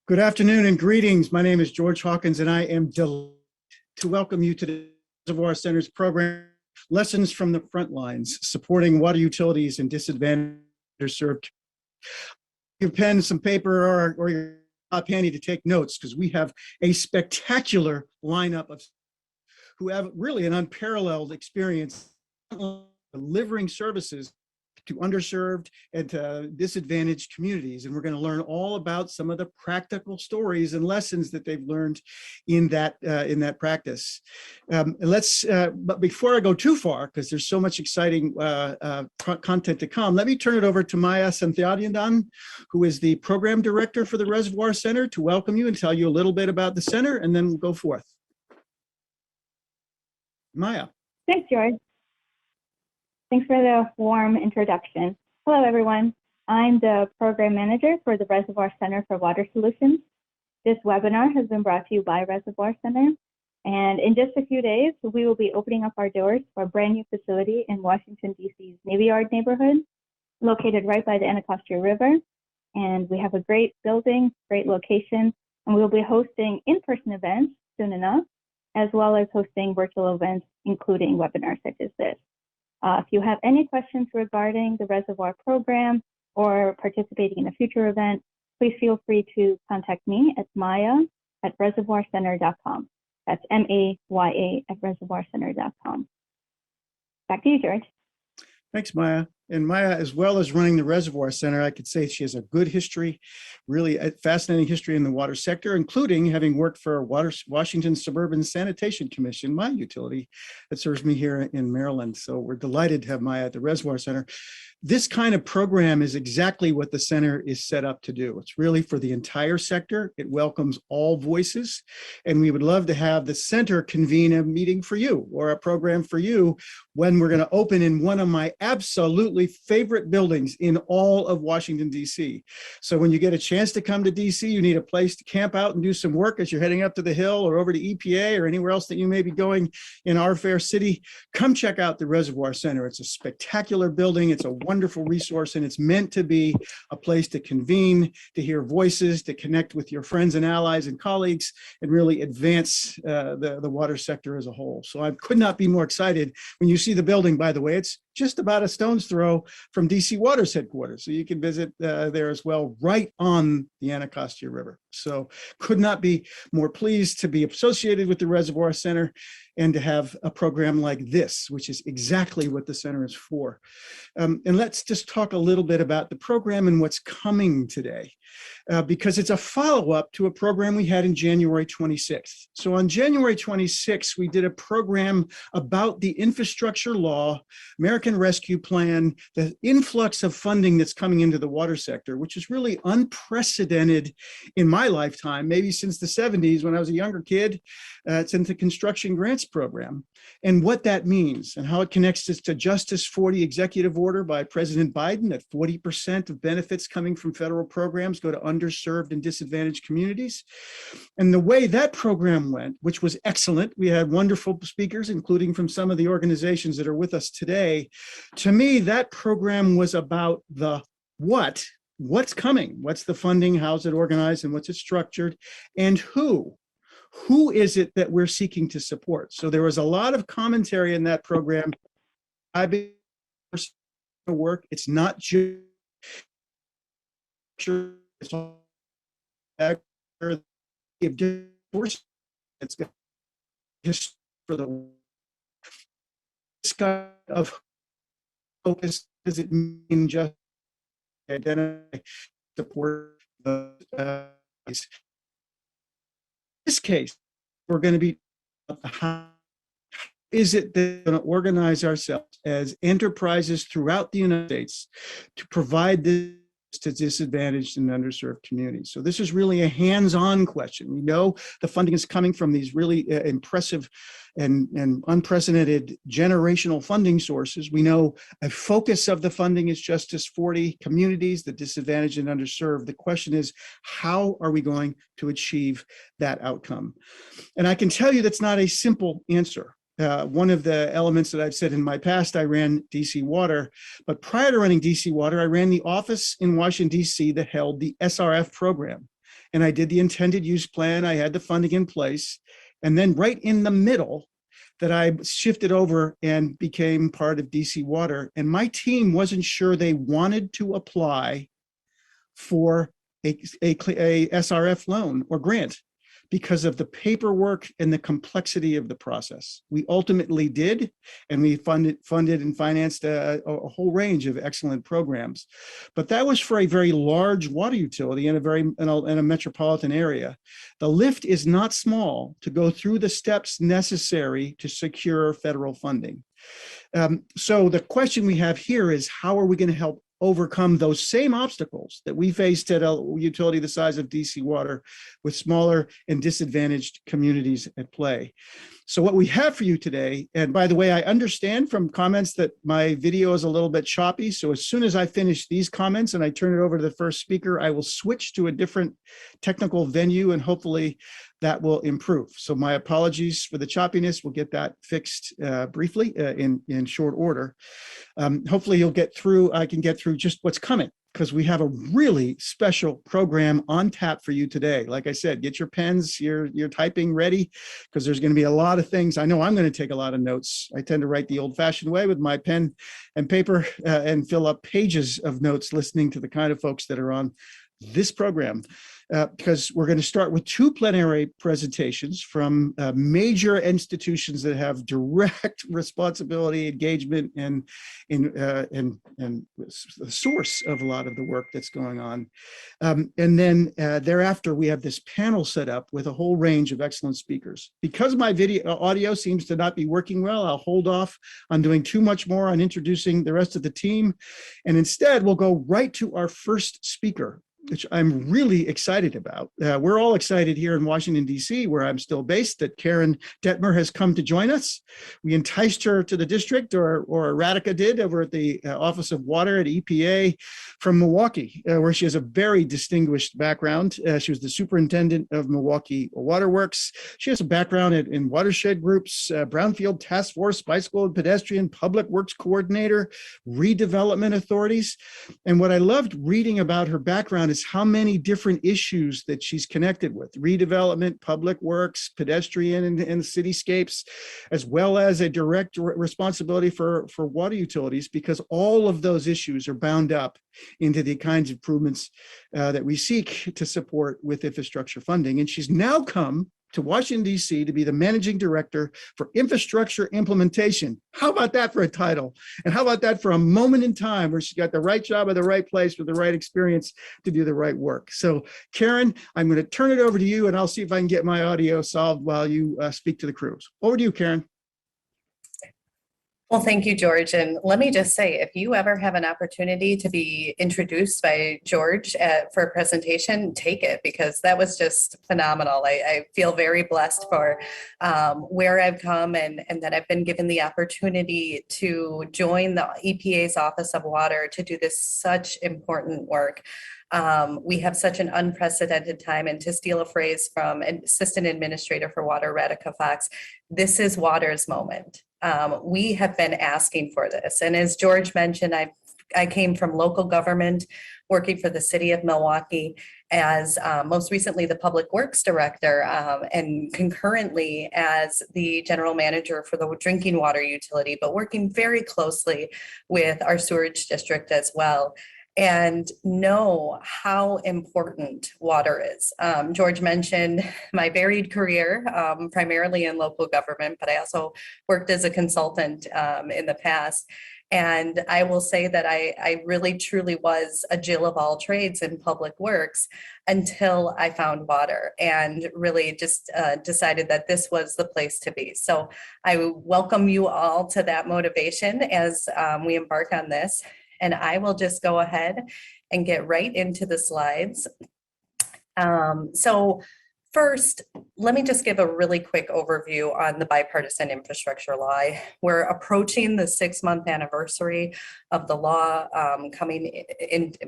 Good afternoon and greetings. My name is George Hawkins, and I am delighted to welcome you to the Reservoir Center's program, Lessons from the Front Lines, Supporting Water Utilities in Disadvantaged Underserved. Your pen, some paper, or your top handy to take notes, because we have a spectacular lineup of who have really an unparalleled experience delivering services to underserved and to disadvantaged communities. And we're going to learn all about some of the practical stories and lessons that they've learned in that practice. But before I go too far, because there's so much exciting content to come, let me turn it over to Maya Santhiadiandan, who is the program director for the Reservoir Center, to welcome you and tell you a little bit about the center, and then we'll go forth. Maya. Thanks, George. Thanks for the warm introduction. Hello, everyone. I'm the program manager for the Reservoir Center for Water Solutions. This webinar has been brought to you by Reservoir Center. And in just a few days, we will be opening up our doors for a brand new facility in Washington, D.C.'s Navy Yard neighborhood, located right by the Anacostia River. And we have a great building, great location, and we'll be hosting in-person events soon enough, as well as hosting virtual events, including webinars such as this. If you have any questions regarding the Reservoir program or participating in a future event, please feel free to contact me at maya@reservoircenter.com. That's MAYA@reservoircenter.com. Back to you, George. Thanks, Maya. And Maya, as well as running the Reservoir Center, I could say she has a good history, really a fascinating history in the water sector, including having worked for Washington Suburban Sanitation Commission, my utility that serves me here in Maryland. So we're delighted to have Maya at the Reservoir Center. This kind of program is exactly what the center is set up to do. It's really for the entire sector. It welcomes all voices. And we would love to have the center convene a meeting for you or a program for you when we're going to open in one of my absolutely favorite buildings in all of Washington, D.C. So when you get a chance to come to D.C., you need a place to camp out and do some work as you're heading up to the Hill or over to EPA or anywhere else that you may be going in our fair city. Come check out the Reservoir Center. It's a spectacular building. It's a wonderful resource, and it's meant to be a place to convene, to hear voices, to connect with your friends and allies and colleagues, and really advance the water sector as a whole. So I could not be more excited. When you see the building, by the way, it's just about a stone's throw from DC Water's headquarters. So you can visit there as well, right on the Anacostia River. So could not be more pleased to be associated with the Reservoir Center and to have a program like this, which is exactly what the center is for. And let's just talk a little bit about the program and what's coming today, because it's a follow-up to a program we had in January 26th. So on January 26th, we did a program about the infrastructure law, American Rescue Plan, the influx of funding that's coming into the water sector, which is really unprecedented in my lifetime, maybe since the 70s when I was a younger kid. It's into construction grants program, and what that means and how it connects to Justice 40 executive order by President Biden that 40% of benefits coming from federal programs go to underserved and disadvantaged communities. And the way that program went, which was excellent, we had wonderful speakers, including from some of the organizations that are with us today. To me, that program was about the what's coming, what's the funding, how's it organized, and what's it structured, and who is it that we're seeking to support. So there was a lot of commentary in that program. I've been work. It's not just it's all it's just for the this kind of focus. Does it mean just identify support the this case, we're going to be how is it that we're going to organize ourselves as enterprises throughout the United States to provide this to disadvantaged and underserved communities. So this is really a hands-on question. We know the funding is coming from these really impressive and unprecedented generational funding sources. We know a focus of the funding is Justice 40 communities, the disadvantaged and underserved. The question is, how are we going to achieve that outcome? And I can tell you that's not a simple answer. One of the elements that I've said in my past, I ran DC Water, but prior to running DC Water, I ran the office in Washington, DC that held the SRF program. and I did the intended use plan. I had the funding in place. And then right in the middle, that I shifted over and became part of DC Water. And my team wasn't sure they wanted to apply for a SRF loan or grant because of the paperwork and the complexity of the process. We ultimately did, and we funded and financed a whole range of excellent programs. But that was for a very large water utility in a metropolitan area. The lift is not small to go through the steps necessary to secure federal funding. So the question we have here is, how are we going to help overcome those same obstacles that we faced at a utility the size of DC Water with smaller and disadvantaged communities at play? So what we have for you today, and by the way, I understand from comments that my video is a little bit choppy. So as soon as I finish these comments and I turn it over to the first speaker, I will switch to a different technical venue and hopefully that will improve. So my apologies for the choppiness. We'll get that fixed briefly in short order. Hopefully you'll get through, I can get through just what's coming, because we have a really special program on tap for you today. Like I said, get your pens, your typing ready, because there's going to be a lot of things. I know I'm going to take a lot of notes. I tend to write the old-fashioned way with my pen and paper and fill up pages of notes listening to the kind of folks that are on this program. Because we're going to start with two plenary presentations from major institutions that have direct responsibility, engagement, and the source of a lot of the work that's going on. And then thereafter, we have this panel set up with a whole range of excellent speakers. Because my audio seems to not be working well, I'll hold off on doing too much more on introducing the rest of the team. And instead, we'll go right to our first speaker, which I'm really excited about. We're all excited here in Washington, D.C., where I'm still based, that Karen Detmer has come to join us. We enticed her to the district, or Radhika did, over at the Office of Water at EPA from Milwaukee, where she has a very distinguished background. She was the superintendent of Milwaukee Waterworks. She has a background in watershed groups, Brownfield Task Force, Bicycle and Pedestrian, Public Works Coordinator, redevelopment authorities. And what I loved reading about her background is how many different issues that she's connected with: redevelopment, public works, pedestrian and cityscapes, as well as a direct responsibility for water utilities, because all of those issues are bound up into the kinds of improvements that we seek to support with infrastructure funding. And she's now come to Washington, D.C. to be the managing director for infrastructure implementation. How about that for a title? And how about that for a moment in time where she's got the right job at the right place with the right experience to do the right work? So Karen, I'm going to turn it over to you, and I'll see if I can get my audio solved while you speak to the crews. Over to you, Karen. Well, thank you, George. And let me just say, if you ever have an opportunity to be introduced by George for a presentation, take it, because that was just phenomenal. I feel very blessed for where I've come and that I've been given the opportunity to join the EPA's Office of Water to do this such important work. We have such an unprecedented time, and to steal a phrase from Assistant Administrator for Water, Radhika Fox, this is water's moment. We have been asking for this. And as George mentioned, I came from local government, working for the city of Milwaukee as most recently the Public Works Director, and concurrently as the General Manager for the drinking water utility, but working very closely with our sewerage district as well, and know how important water is. George mentioned my varied career, primarily in local government, but I also worked as a consultant in the past. And I will say that I really truly was a Jill of all trades in public works until I found water and really just decided that this was the place to be. So I welcome you all to that motivation as we embark on this. And I will just go ahead and get right into the slides. So first, let me just give a really quick overview on the bipartisan infrastructure law. We're approaching the 6-month anniversary of the law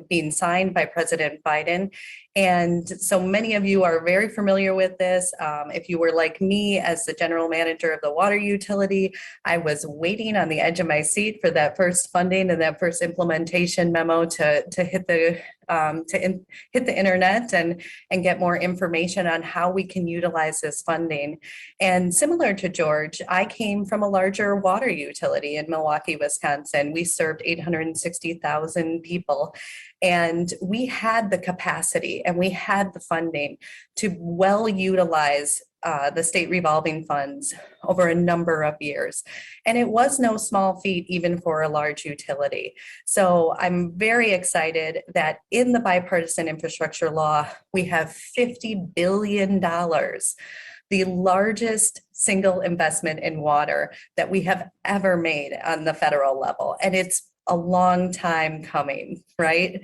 being signed by President Biden. And so many of you are very familiar with this. If you were like me as the general manager of the water utility, I was waiting on the edge of my seat for that first funding and that first implementation memo to hit the hit the internet and get more information on how we can utilize this funding. And similar to George, I came from a larger water utility in Milwaukee, Wisconsin. We served 860,000 people. And we had the capacity and we had the funding to well utilize the state revolving funds over a number of years. And it was no small feat even for a large utility. So I'm very excited that in the bipartisan infrastructure law, we have $50 billion, the largest single investment in water that we have ever made on the federal level. And it's a long time coming, right?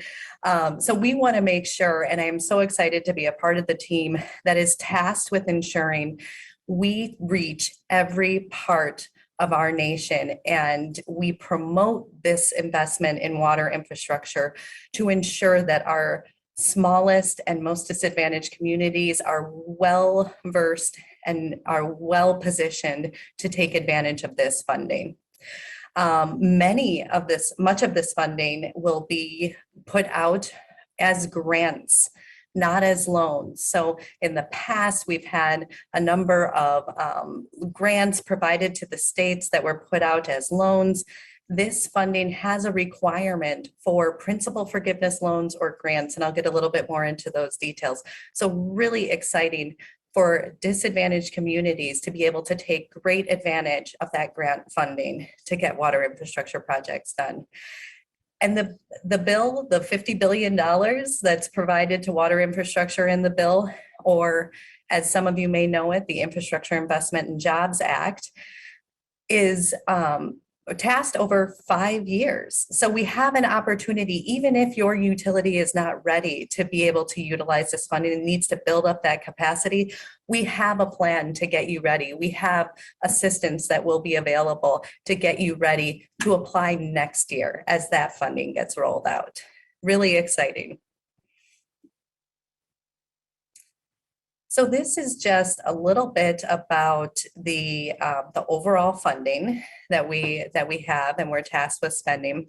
So we want to make sure, and I am so excited to be a part of the team that is tasked with ensuring we reach every part of our nation and we promote this investment in water infrastructure to ensure that our smallest and most disadvantaged communities are well versed and are well positioned to take advantage of this funding. Much of this funding will be put out as grants, not as loans. So in the past, we've had a number of grants provided to the states that were put out as loans. This funding has a requirement for principal forgiveness loans or grants, and I'll get a little bit more into those details. So really exciting for disadvantaged communities to be able to take great advantage of that grant funding to get water infrastructure projects done. And the bill, the $50 billion that's provided to water infrastructure in the bill, or as some of you may know it, the Infrastructure Investment and Jobs Act, is tasked over 5 years. So we have an opportunity, even if your utility is not ready to be able to utilize this funding and needs to build up that capacity, we have a plan to get you ready. We have assistance that will be available to get you ready to apply next year as that funding gets rolled out. Really exciting. So this is just a little bit about the overall funding that we have and we're tasked with spending.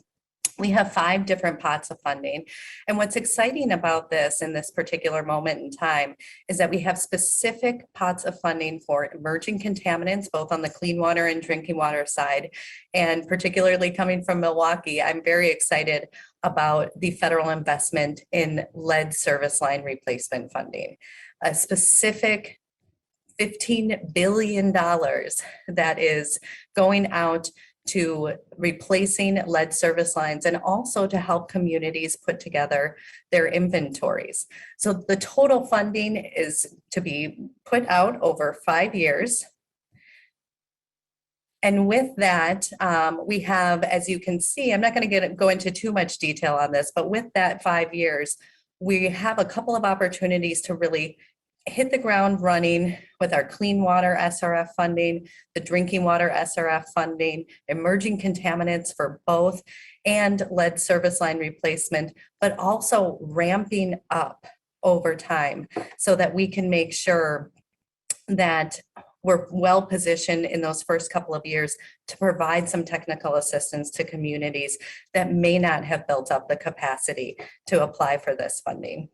We have 5 different pots of funding. And what's exciting about this in this particular moment in time is that we have specific pots of funding for emerging contaminants, both on the clean water and drinking water side. And particularly coming from Milwaukee, I'm very excited about the federal investment in lead service line replacement funding. A specific $15 billion that is going out to replacing lead service lines and also to help communities put together their inventories. So the total funding is to be put out over 5 years. And with that, we have, as you can see, I'm not going to go into too much detail on this, but with that 5 years, we have a couple of opportunities to really hit the ground running with our clean water SRF funding, the drinking water SRF funding, emerging contaminants for both, and lead service line replacement, but also ramping up over time so that we can make sure that we're well positioned in those first couple of years to provide some technical assistance to communities that may not have built up the capacity to apply for this funding.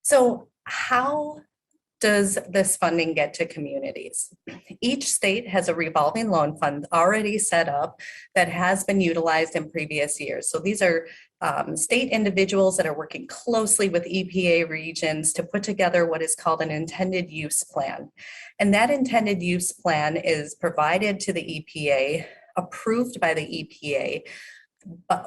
So how does this funding get to communities? Each state has a revolving loan fund already set up that has been utilized in previous years. So these are state individuals that are working closely with EPA regions to put together what is called an intended use plan. And that intended use plan is provided to the EPA, approved by the EPA,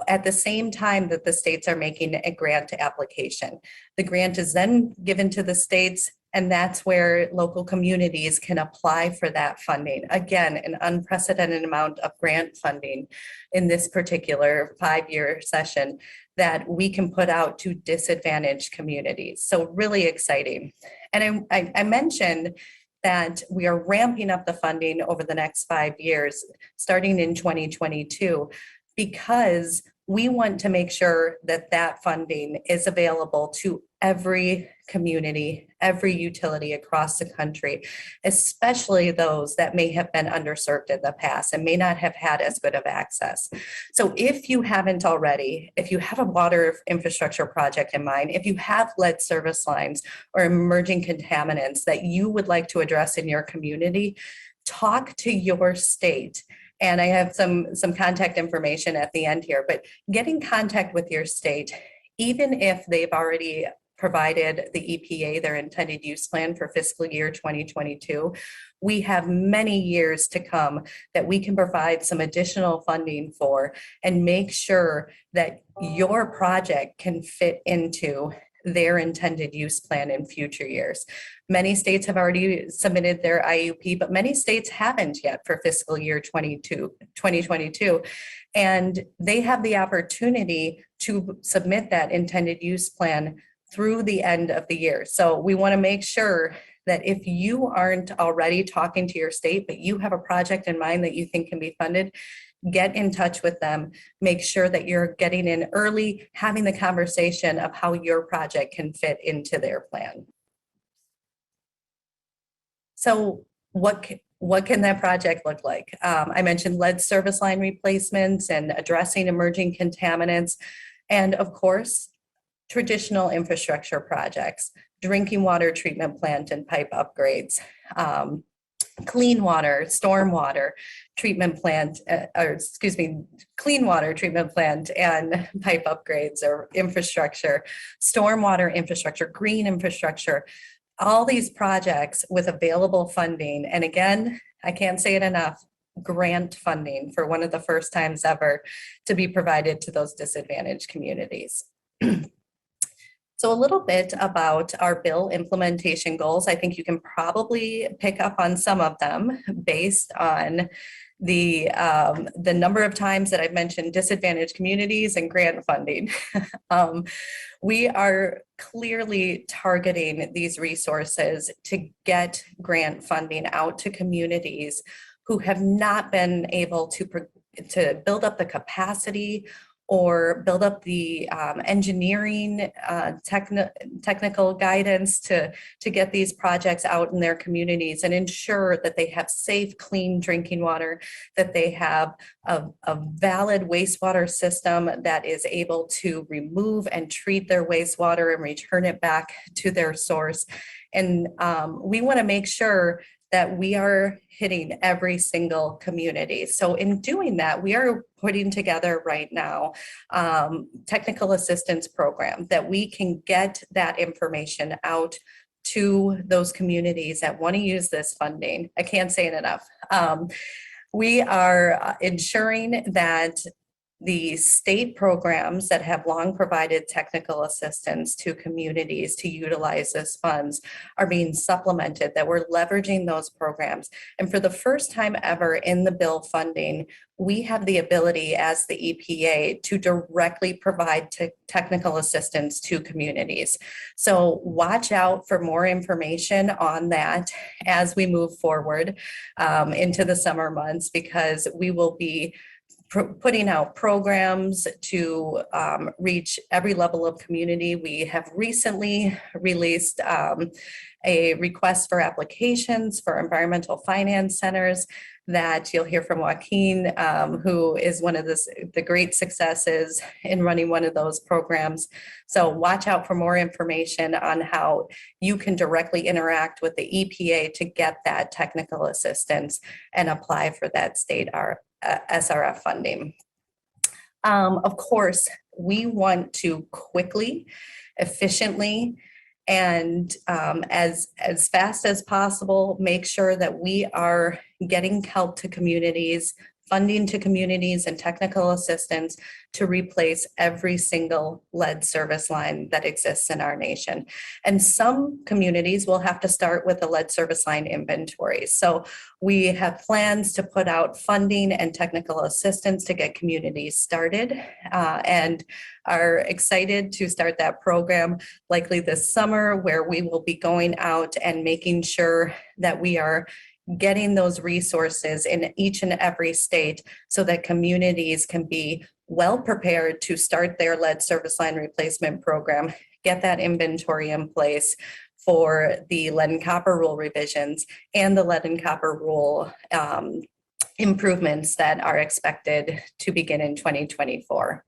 at the same time that the states are making a grant application. The grant is then given to the states, and that's where local communities can apply for that funding. Again, an unprecedented amount of grant funding in this particular 5-year session that we can put out to disadvantaged communities. So really exciting. And I mentioned that we are ramping up the funding over the next 5 years, starting in 2022, because we want to make sure that that funding is available to every community, every utility across the country, especially those that may have been underserved in the past and may not have had as good of access. So if you haven't already, if you have a water infrastructure project in mind, if you have lead service lines or emerging contaminants that you would like to address in your community, talk to your state. And I have some contact information at the end here, but get in contact with your state, even if they've already provided the EPA their intended use plan for fiscal year 2022. We have many years to come that we can provide some additional funding for and make sure that your project can fit into their intended use plan in future years. Many states have already submitted their IUP, but many states haven't yet for fiscal year 2022. And they have the opportunity to submit that intended use plan through the end of the year. So we want to make sure that if you aren't already talking to your state, but you have a project in mind that you think can be funded, get in touch with them, make sure that you're getting in early, having the conversation of how your project can fit into their plan. So what can that project look like? I mentioned lead service line replacements and addressing emerging contaminants, and of course, traditional infrastructure projects, drinking water treatment plant and pipe upgrades, clean water, stormwater treatment plant, clean water treatment plant and pipe upgrades or infrastructure, stormwater infrastructure, green infrastructure, all these projects with available funding. And again, I can't say it enough, grant funding for one of the first times ever to be provided to those disadvantaged communities. So a little bit about our bill implementation goals. I think you can probably pick up on some of them based on the number of times that I've mentioned disadvantaged communities and grant funding. We are clearly targeting these resources to get grant funding out to communities who have not been able to build up the capacity or build up the engineering technical guidance to get these projects out in their communities and ensure that they have safe, clean drinking water, that they have a valid wastewater system that is able to remove and treat their wastewater and return it back to their source. And we want to make sure that we are hitting every single community. So in doing that, we are putting together right now technical assistance program that we can get that information out to those communities that want to use this funding. I can't say it enough. We are ensuring that the state programs that have long provided technical assistance to communities to utilize those funds are being supplemented, that we're leveraging those programs. And for the first time ever in the bill funding, we have the ability as the EPA to directly provide technical assistance to communities. So watch out for more information on that as we move forward into the summer months, because we will be putting out programs to reach every level of community. We have recently released a request for applications for environmental finance centers that you'll hear from Joaquin, who is one of the great successes in running one of those programs. So watch out for more information on how you can directly interact with the EPA to get that technical assistance and apply for that state SRF funding. Of course, we want to quickly, efficiently, and as fast as possible, make sure that we are getting help to communities funding to communities and technical assistance to replace every single lead service line that exists in our nation. And some communities will have to start with a lead service line inventory. So we have plans to put out funding and technical assistance to get communities started, and are excited to start that program likely this summer, where we will be going out and making sure that we are getting those resources in each and every state so that communities can be well prepared to start their lead service line replacement program, get that inventory in place for the lead and copper rule revisions and the lead and copper rule improvements that are expected to begin in 2024.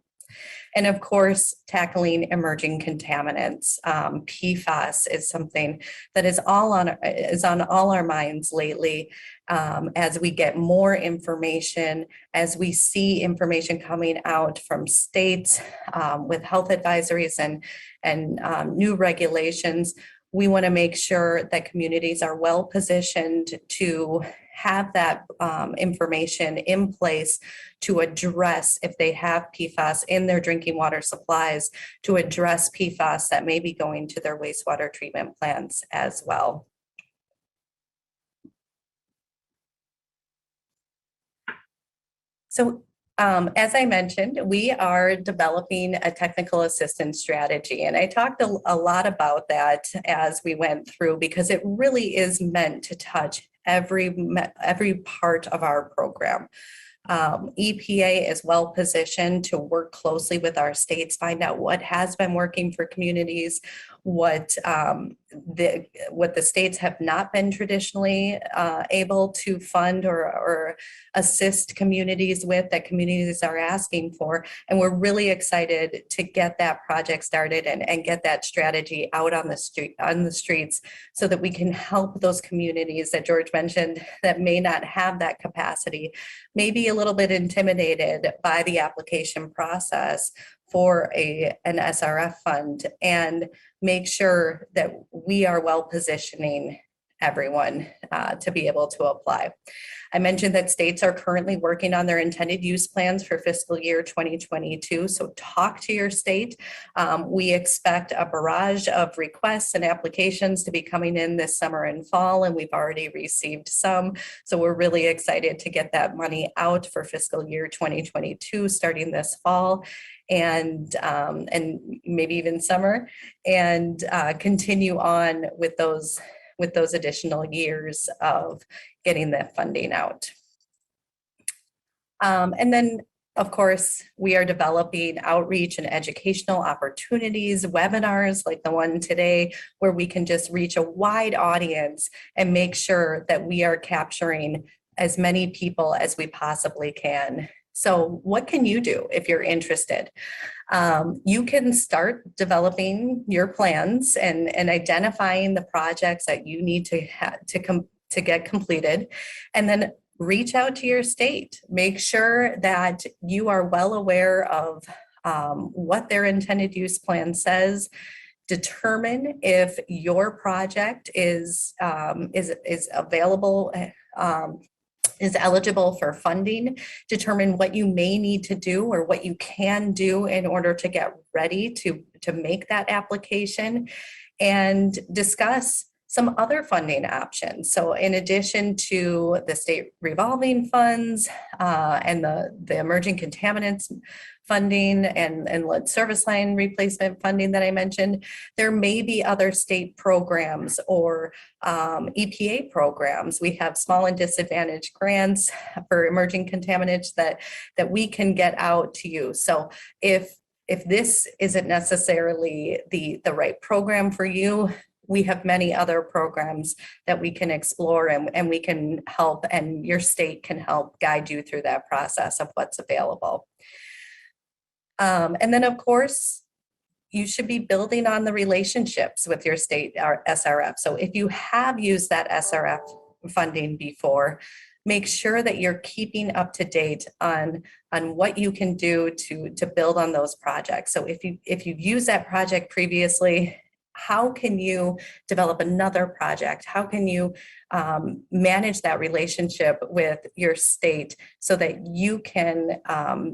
And of course, tackling emerging contaminants. PFAS is something that is on all our minds lately, as we get more information, as we see information coming out from states with health advisories and new regulations. We want to make sure that communities are well positioned to have that information in place to address, if they have PFAS in their drinking water supplies, to address PFAS that may be going to their wastewater treatment plants as well. So as I mentioned, we are developing a technical assistance strategy, and I talked a lot about that as we went through, because it really is meant to touch every part of our program. EPA is well positioned to work closely with our states, find out what has been working for communities, what the states have not been traditionally able to fund or assist communities with, that communities are asking for. And we're really excited to get that project started and get that strategy out on the streets so that we can help those communities that George mentioned that may not have that capacity, maybe a little bit intimidated by the application process for an SRF fund, and make sure that we are well positioning everyone to be able to apply. I mentioned that states are currently working on their intended use plans for fiscal year 2022. So talk to your state. We expect a barrage of requests and applications to be coming in this summer and fall, and we've already received some. So we're really excited to get that money out for fiscal year 2022, starting this fall and maybe even summer, and continue on with those additional years of getting that funding out. And then, of course, we are developing outreach and educational opportunities, webinars like the one today, where we can just reach a wide audience and make sure that we are capturing as many people as we possibly can. So what can you do if you're interested? You can start developing your plans and identifying the projects that you need to get completed, and then reach out to your state. Make sure that you are well aware of what their intended use plan says. Determine if your project is available, is eligible for funding. Determine what you may need to do or what you can do in order to get ready to make that application, and discuss some other funding options. So in addition to the state revolving funds and the emerging contaminants funding and lead service line replacement funding that I mentioned, there may be other state programs or EPA programs. We have small and disadvantaged grants for emerging contaminants that we can get out to you. So if this isn't necessarily the right program for you, we have many other programs that we can explore and we can help, and your state can help guide you through that process of what's available. And then, of course, you should be building on the relationships with your state or SRF. So if you have used that SRF funding before, make sure that you're keeping up to date on what you can do to build on those projects. So if you've used that project previously, how can you develop another project? How can you manage that relationship with your state so that you can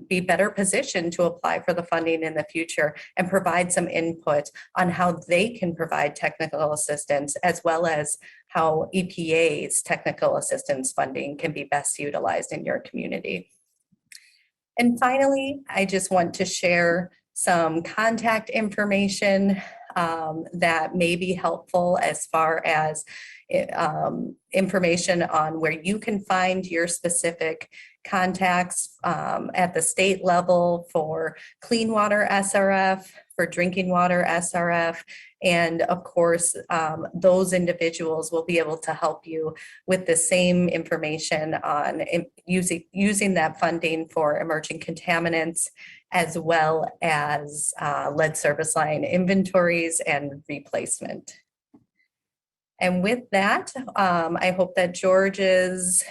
be better positioned to apply for the funding in the future and provide some input on how they can provide technical assistance, as well as how EPA's technical assistance funding can be best utilized in your community. And finally, I just want to share some contact information that may be helpful as far as information on where you can find your specific contacts at the state level for clean water SRF, for drinking water SRF, and of course, those individuals will be able to help you with the same information on using that funding for emerging contaminants, as well as lead service line inventories and replacement. And with that, I hope that George's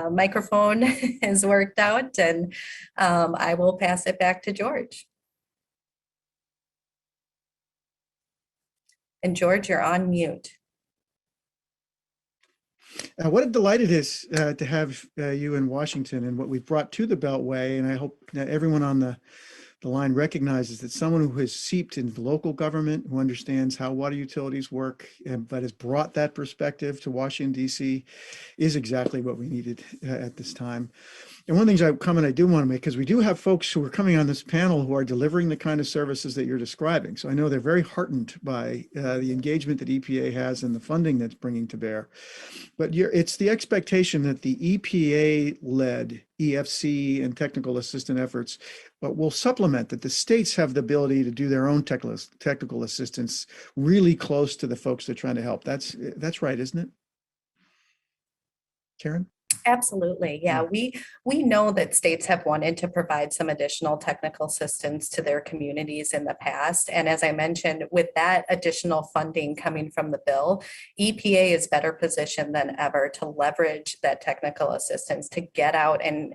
microphone is worked out, and I will pass it back to George. And George, you're on mute. What a delight it is to have you in Washington and what we've brought to the Beltway. And I hope that everyone on the line recognizes that someone who has seeped into local government, who understands how water utilities work, but has brought that perspective to Washington, D.C., is exactly what we needed at this time. And one of the comment I do want to make, because we do have folks who are coming on this panel who are delivering the kind of services that you're describing. So I know they're very heartened by the engagement that EPA has and the funding that's bringing to bear. But it's the expectation that the EPA-led EFC and technical assistance efforts will supplement that the states have the ability to do their own technical assistance really close to the folks they're trying to help. That's right, isn't it? Karen? Absolutely. Yeah, we know that states have wanted to provide some additional technical assistance to their communities in the past. And as I mentioned, with that additional funding coming from the bill, EPA is better positioned than ever to leverage that technical assistance to get out and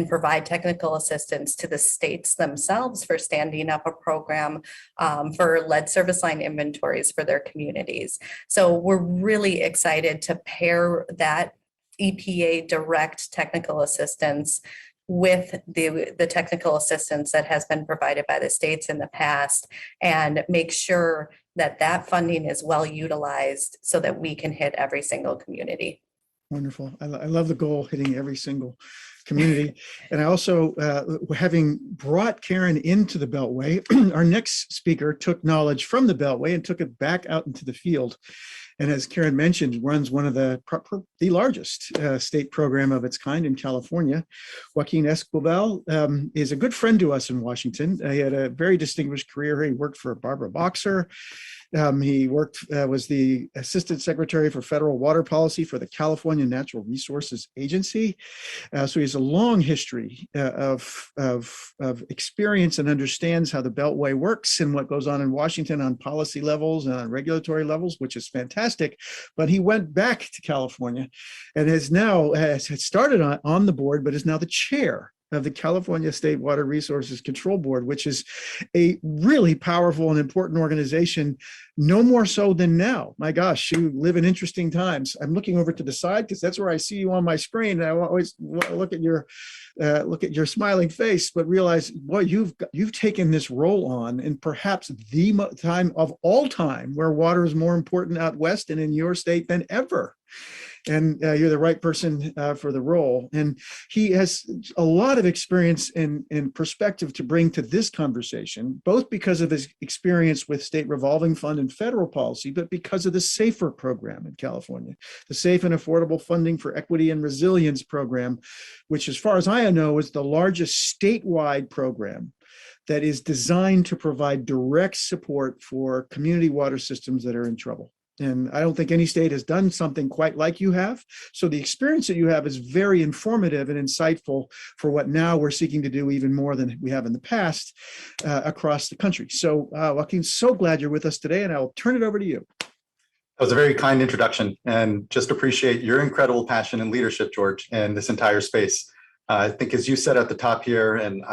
provide technical assistance to the states themselves for standing up a program for lead service line inventories for their communities. So we're really excited to pair that EPA direct technical assistance with the technical assistance that has been provided by the states in the past, and make sure that that funding is well utilized so that we can hit every single community. Wonderful. I love the goal, hitting every single community. And I also, having brought Karen into the Beltway, our next speaker took knowledge from the Beltway and took it back out into the field. And as Karen mentioned, runs one of the largest state program of its kind in California. Joaquin Esquivel is a good friend to us in Washington. He had a very distinguished career. He worked for Barbara Boxer. He was the Assistant Secretary for Federal Water Policy for the California Natural Resources Agency. So he has a long history of experience and understands how the Beltway works and what goes on in Washington on policy levels and on regulatory levels, which is fantastic. But he went back to California and has started on the board, but is now the chair of the California State Water Resources Control Board, which is a really powerful and important organization, no more so than now. My gosh, you live in interesting times. I'm looking over to the side because that's where I see you on my screen. And I always look at your smiling face, but realize, boy, you've taken this role on in perhaps the time of all time where water is more important out west and in your state than ever. And you're the right person for the role. And he has a lot of experience and perspective to bring to this conversation, both because of his experience with state revolving fund and federal policy, but because of the SAFER program in California, the Safe and Affordable Funding for Equity and Resilience program, which, as far as I know, is the largest statewide program that is designed to provide direct support for community water systems that are in trouble. And I don't think any state has done something quite like you have. So the experience that you have is very informative and insightful for what now we're seeking to do even more than we have in the past across the country. So Joaquin, so glad you're with us today, and I'll turn it over to you. That was a very kind introduction, and just appreciate your incredible passion and leadership, George, and this entire space. I think, as you said at the top here, and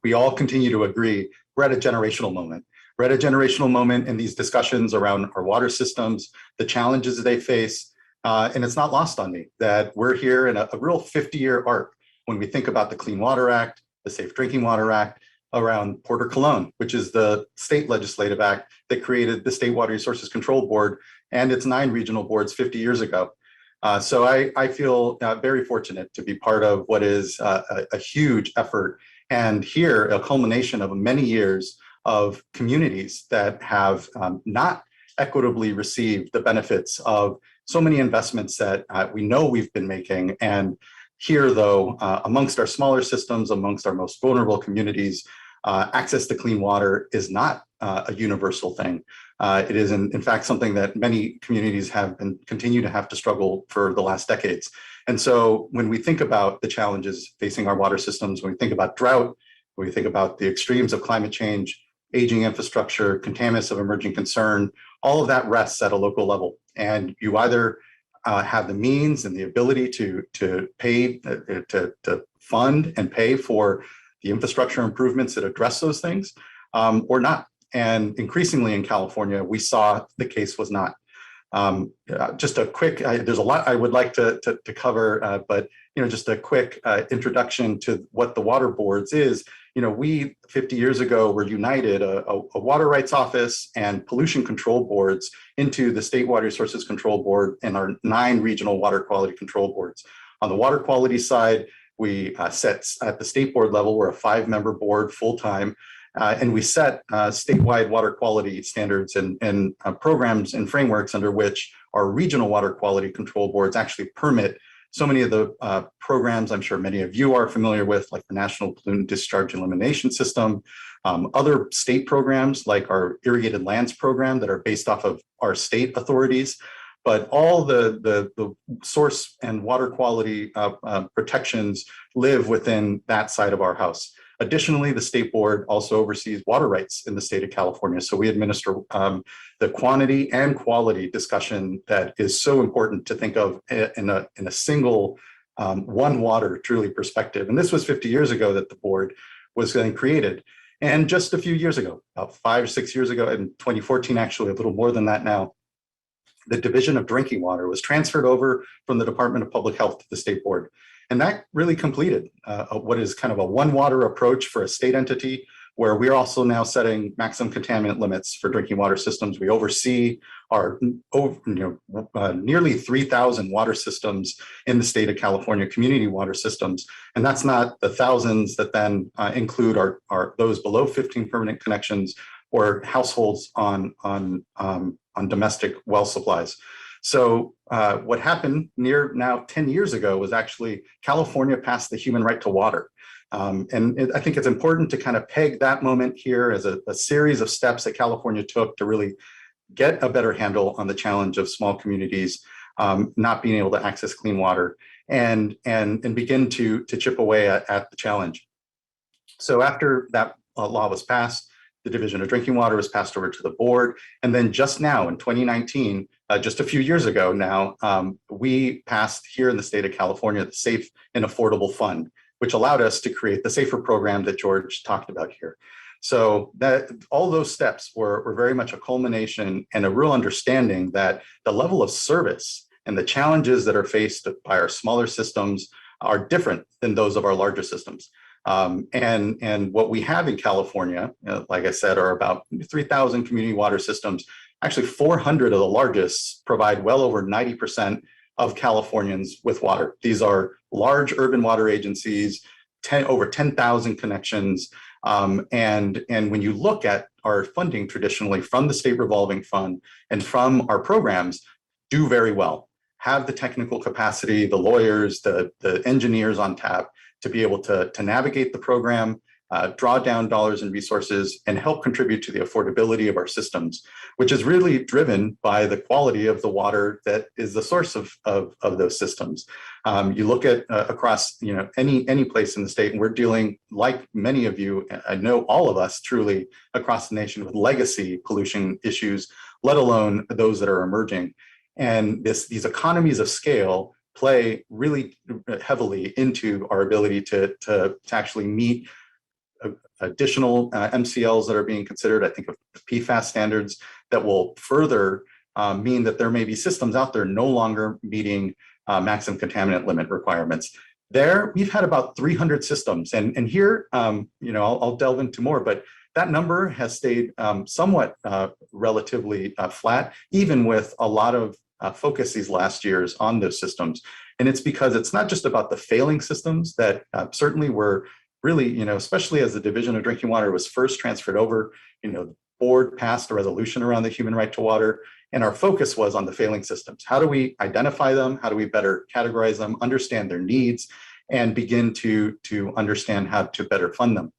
we all continue to agree, we're at a generational moment We're at a generational moment in these discussions around our water systems, the challenges they face. And it's not lost on me that we're here in a real 50-year arc when we think about the Clean Water Act, the Safe Drinking Water Act, around Porter Cologne, which is the state legislative act that created the State Water Resources Control Board and its 9 regional boards 50 years ago. So I feel very fortunate to be part of what is a huge effort, and here a culmination of many years of communities that have not equitably received the benefits of so many investments that we know we've been making. And here, though, amongst our smaller systems, amongst our most vulnerable communities, access to clean water is not a universal thing. It is, in fact, something that many communities have and continue to have to struggle for the last decades. And so when we think about the challenges facing our water systems, when we think about drought, when we think about the extremes of climate change, aging infrastructure, contaminants of emerging concern, all of that rests at a local level. And you either have the means and the ability to pay, to fund and pay for the infrastructure improvements that address those things, or not. And increasingly in California, we saw the case was not. Just a quick, there's a lot I would like to cover, but just a quick introduction to what the water boards is. We 50 years ago were united, a water rights office and pollution control boards into the State Water Resources Control Board and our 9 regional water quality control boards. On the water quality side, we set at the state board level, we're a 5-member board full-time, and we set statewide water quality standards and programs and frameworks under which our regional water quality control boards actually permit so many of the programs I'm sure many of you are familiar with, like the National Pollutant Discharge Elimination System, other state programs like our Irrigated Lands program that are based off of our state authorities. But all the source and water quality protections live within that side of our house. Additionally, the state board also oversees water rights in the state of California. So we administer the quantity and quality discussion that is so important to think of in a single one water truly perspective. And this was 50 years ago that the board was then created. And just a few years ago, about 5 or 6 years ago, in 2014, actually a little more than that now, the Division of Drinking Water was transferred over from the Department of Public Health to the state board. And that really completed what is kind of a one water approach for a state entity, where we're also now setting maximum contaminant limits for drinking water systems. We oversee our nearly 3,000 water systems in the state of California, community water systems. And that's not the thousands that then include our those below 15 permanent connections or households on domestic well supplies. So what happened now 10 years ago was actually California passed the human right to water. I think it's important to kind of peg that moment here as a series of steps that California took to really get a better handle on the challenge of small communities not being able to access clean water and begin to chip away at the challenge. So after that law was passed, the Division of Drinking Water was passed over to the board. And then just now in 2019, just a few years ago now, we passed here in the state of California, the Safe and Affordable Fund, which allowed us to create the SAFER program that George talked about here. So that all those steps were very much a culmination and a real understanding that the level of service and the challenges that are faced by our smaller systems are different than those of our larger systems. And what we have in California, like I said, are about 3,000 community water systems. Actually, 400 of the largest provide well over 90% of Californians with water. These are large urban water agencies, over 10,000 connections. And when you look at our funding traditionally from the state revolving fund and from our programs, do very well, have the technical capacity, the lawyers, the engineers on tap to be able to navigate the program, draw down dollars and resources, and help contribute to the affordability of our systems, which is really driven by the quality of the water that is the source of those systems. You look at across any place in the state, and we're dealing, like many of you, I know all of us truly across the nation, with legacy pollution issues, let alone those that are emerging. And these economies of scale play really heavily into our ability to actually meet additional MCLs that are being considered. I think of PFAS standards that will further mean that there may be systems out there no longer meeting maximum contaminant limit requirements. There, we've had about 300 systems, and here, I'll delve into more, but that number has stayed somewhat relatively flat, even with a lot of focus these last years on those systems. And it's because it's not just about the failing systems that certainly were really, especially as the Division of Drinking Water was first transferred over, the board passed a resolution around the human right to water, and our focus was on the failing systems. How do we identify them? How do we better categorize them, understand their needs, and begin to understand how to better fund them?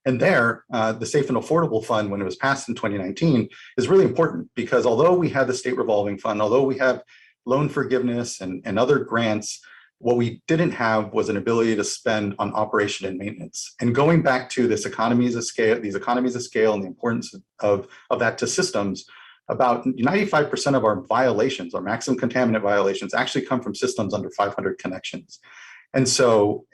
And there, the Safe and Affordable Fund, when it was passed in 2019, is really important because although we have the state revolving fund, although we have loan forgiveness and other grants, what we didn't have was an ability to spend on operation and maintenance. And going back to this economies of scale, these economies of scale and the importance of that to systems, about 95% of our violations, our maximum contaminant violations, actually come from systems under 500 connections. And so,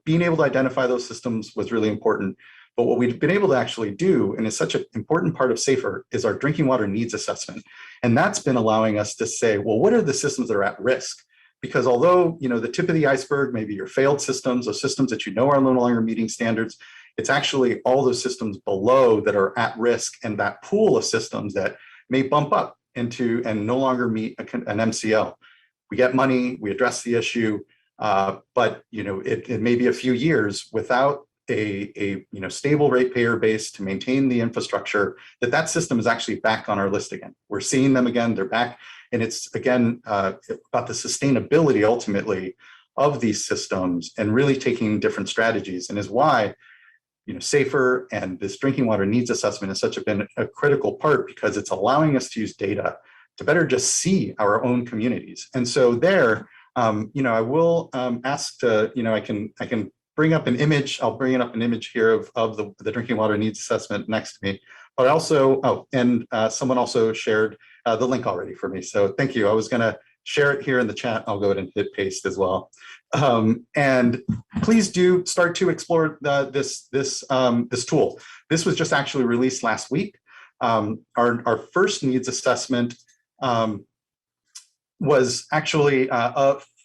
being able to identify those systems was really important. But what we've been able to actually do, and is such an important part of SAFER, is our drinking water needs assessment. And that's been allowing us to say, well, what are the systems that are at risk? Because although, the tip of the iceberg may be your failed systems, or systems that are no longer meeting standards, it's actually all those systems below that are at risk, and that pool of systems that may bump up into and no longer meet an MCL. We get money, we address the issue, but it may be a few years without a stable ratepayer base to maintain the infrastructure, that system is actually back on our list again. We're seeing them again, they're back. And it's again about the sustainability ultimately of these systems and really taking different strategies, and is why SAFER and this drinking water needs assessment has been a critical part, because it's allowing us to use data to better just see our own communities. And so there, I will ask to, I can bring up an image. I'll bring up an image here of the drinking water needs assessment next to me. But also, someone also shared the link already for me. So thank you. I was going to share it here in the chat. I'll go ahead and hit paste as well. And please do start to explore this tool. This was just actually released last week. Our first needs assessment was actually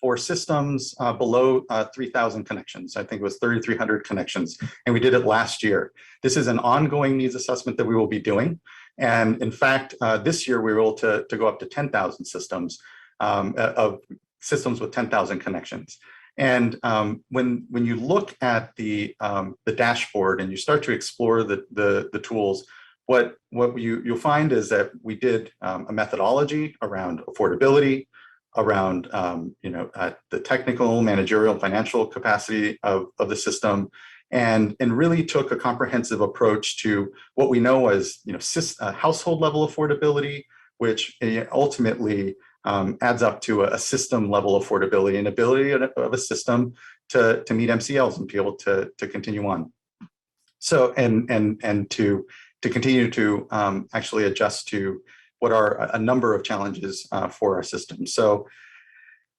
for systems below 3,000 connections. I think it was 3,300 connections, and we did it last year. This is an ongoing needs assessment that we will be doing. And in fact, this year we were able to go up to 10,000 systems of systems with 10,000 connections. And when you look at the dashboard and you start to explore the tools, what you'll find is that we did a methodology around affordability, around the technical, managerial, and financial capacity of the system, and really took a comprehensive approach to what we know as household level affordability, which ultimately adds up to a system level affordability and ability of a system to meet MCLs and be able to continue on. So and to continue to actually adjust to what are a number of challenges for our system. So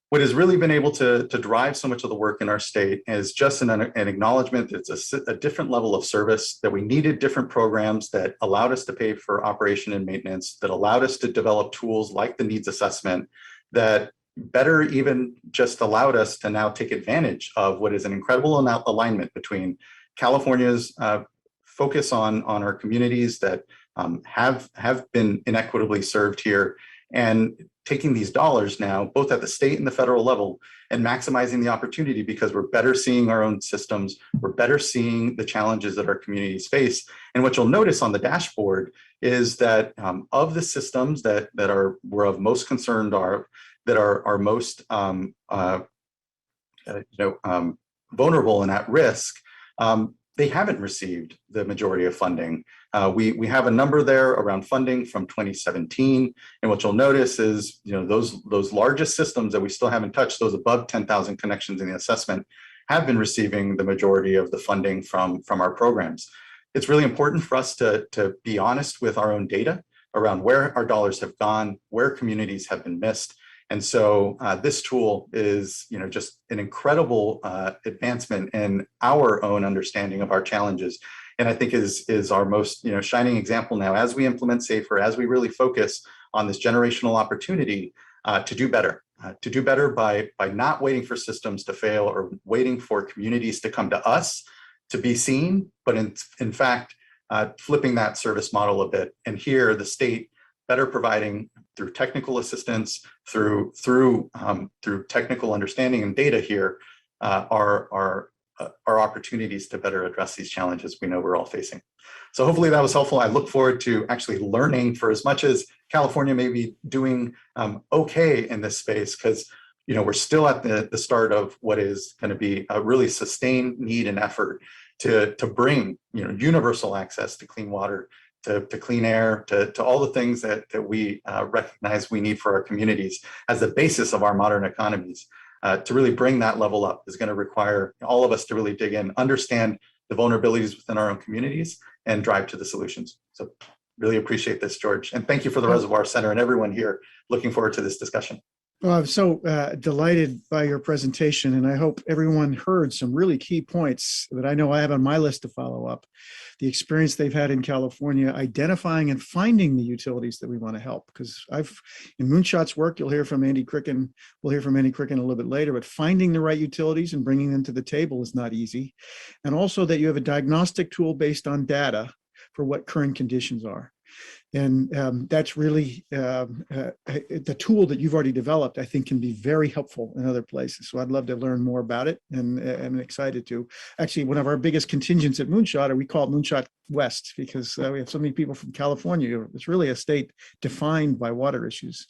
what has really been able to drive so much of the work in our state is just an acknowledgement that it's a different level of service, that we needed different programs that allowed us to pay for operation and maintenance, that allowed us to develop tools like the needs assessment, that better even just allowed us to now take advantage of what is an incredible alignment between California's focus on our communities that have been inequitably served here, and taking these dollars now, both at the state and the federal level, and maximizing the opportunity, because we're better seeing our own systems, we're better seeing the challenges that our communities face. And what you'll notice on the dashboard is that of the systems that we're of most concerned that are most vulnerable and at risk, they haven't received the majority of funding. We have a number there around funding from 2017, and what you'll notice is those largest systems that we still haven't touched, those above 10,000 connections in the assessment, have been receiving the majority of the funding from our programs. It's really important for us to be honest with our own data around where our dollars have gone, where communities have been missed, And so this tool is, just an incredible advancement in our own understanding of our challenges. And I think is our most, shining example now as we implement SAFER, as we really focus on this generational opportunity to do better by not waiting for systems to fail or waiting for communities to come to us to be seen, but in fact, flipping that service model a bit. And here the state better providing through technical assistance, through technical understanding and data here are opportunities to better address these challenges we know we're all facing. So hopefully that was helpful. I look forward to actually learning, for as much as California may be doing okay in this space, because we're still at the start of what is going to be a really sustained need and effort to bring universal access to clean water, to clean air, to all the things that we recognize we need for our communities as the basis of our modern economies. To really bring that level up is going to require all of us to really dig in, understand the vulnerabilities within our own communities, and drive to the solutions. So really appreciate this, George. And thank you for the Reservoir Center and everyone here. Looking forward to this discussion. Well, I'm so delighted by your presentation, and I hope everyone heard some really key points that I know I have on my list to follow up. The experience they've had in California, identifying and finding the utilities that we want to help. Because in Moonshot's work, you'll hear from Andy Cricken. We'll hear from Andy Cricken a little bit later, but finding the right utilities and bringing them to the table is not easy. And also that you have a diagnostic tool based on data for what current conditions are. And that's really the tool that you've already developed, I think, can be very helpful in other places. So I'd love to learn more about it, and I'm excited to. Actually, one of our biggest contingents at Moonshot, or we call it Moonshot West, because we have so many people from California. It's really a state defined by water issues.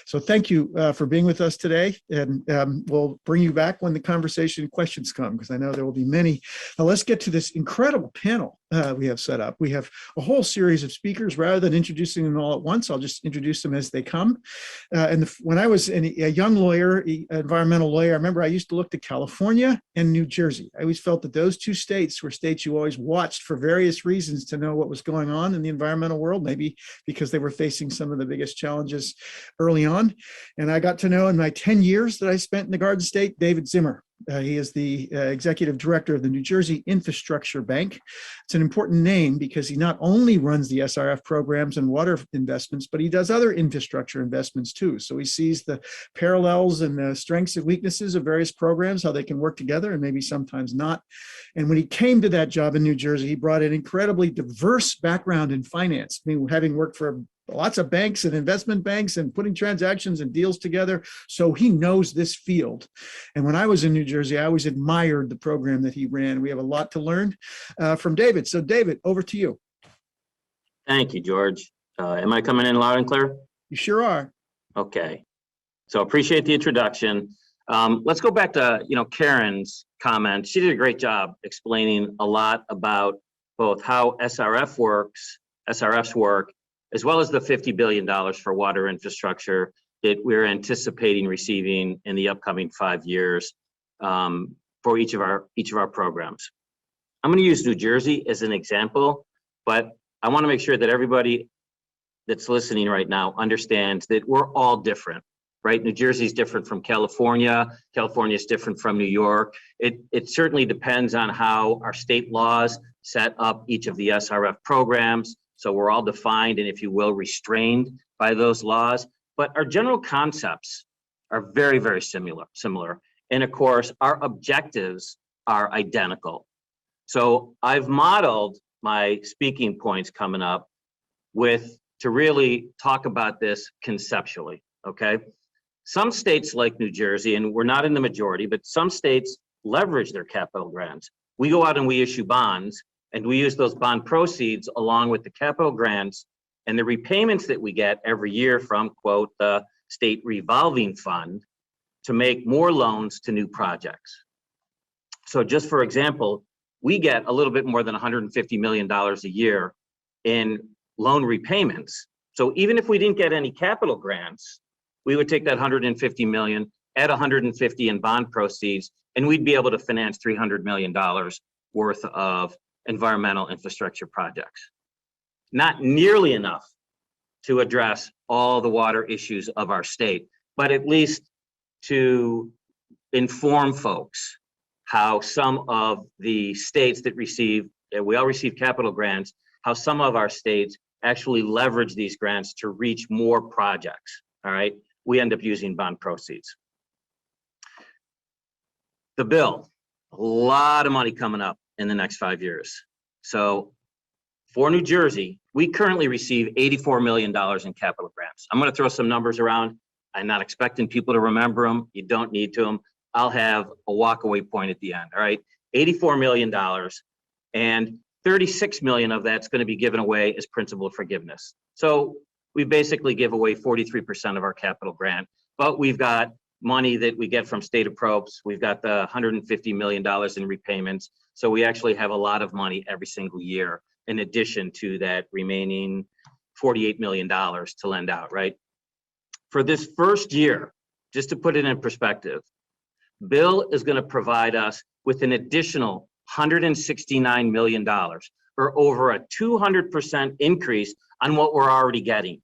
So thank you for being with us today, and we'll bring you back when the conversation questions come, because I know there will be many. Now let's get to this incredible panel we have set up. We have a whole series of speakers. Rather than introducing them all at once, I'll just introduce them as they come. When I was a young lawyer, environmental lawyer, I remember I used to look to California and New Jersey. I always felt that those two states were states you always watched for various reasons to know what was going on in the environmental world, maybe because they were facing some of the biggest challenges early on. And I got to know in my 10 years that I spent in the Garden State, David Zimmer. He is the executive director of the New Jersey Infrastructure Bank. It's an important name because he not only runs the SRF programs and water investments, but he does other infrastructure investments too. So he sees the parallels and the strengths and weaknesses of various programs, how they can work together and maybe sometimes not. And when he came to that job in New Jersey, he brought an incredibly diverse background in finance. I mean, having worked for lots of banks and investment banks and putting transactions and deals together. So he knows this field. And when I was in New Jersey, I always admired the program that he ran. We have a lot to learn from David. So David, over to you. Thank you, George. Am I coming in loud and clear? You sure are. Okay. So appreciate the introduction. Let's go back to, Karen's comment. She did a great job explaining a lot about both how SRFs work, as well as the $50 billion for water infrastructure that we're anticipating receiving in the upcoming 5 years for each of our programs. I'm going to use New Jersey as an example, but I want to make sure that everybody that's listening right now understands that we're all different, right? New Jersey is different from California. California is different from New York. It certainly depends on how our state laws set up each of the SRF programs. So we're all defined and, if you will, restrained by those laws. But our general concepts are very, very similar. And of course, our objectives are identical. So I've modeled my speaking points coming up to really talk about this conceptually, okay? Some states like New Jersey, and we're not in the majority, but some states leverage their capital grants. We go out and we issue bonds, and we use those bond proceeds along with the capital grants and the repayments that we get every year from, quote, the state revolving fund to make more loans to new projects. So just for example, we get a little bit more than $150 million a year in loan repayments. So even if we didn't get any capital grants, we would take that 150 million, add 150 in bond proceeds, and we'd be able to finance $300 million worth of environmental infrastructure projects. Not nearly enough to address all the water issues of our state, but at least to inform folks how some of the states that we all receive capital grants, how some of our states actually leverage these grants to reach more projects, all right? We end up using bond proceeds. The bill, a lot of money coming up in the next 5 years. So for New Jersey, we currently receive $84 million in capital grants. I'm going to throw some numbers around. I'm not expecting people to remember them. You don't need to. I'll have a walkaway point at the end, all right? $84 million, and 36 million of that's going to be given away as principal forgiveness. So we basically give away 43% of our capital grant, but we've got money that we get from state appropes. We've got the $150 million in repayments. So we actually have a lot of money every single year in addition to that remaining $48 million to lend out, right? For this first year, just to put it in perspective, Bill is going to provide us with an additional $169 million, or over a 200% increase on what we're already getting.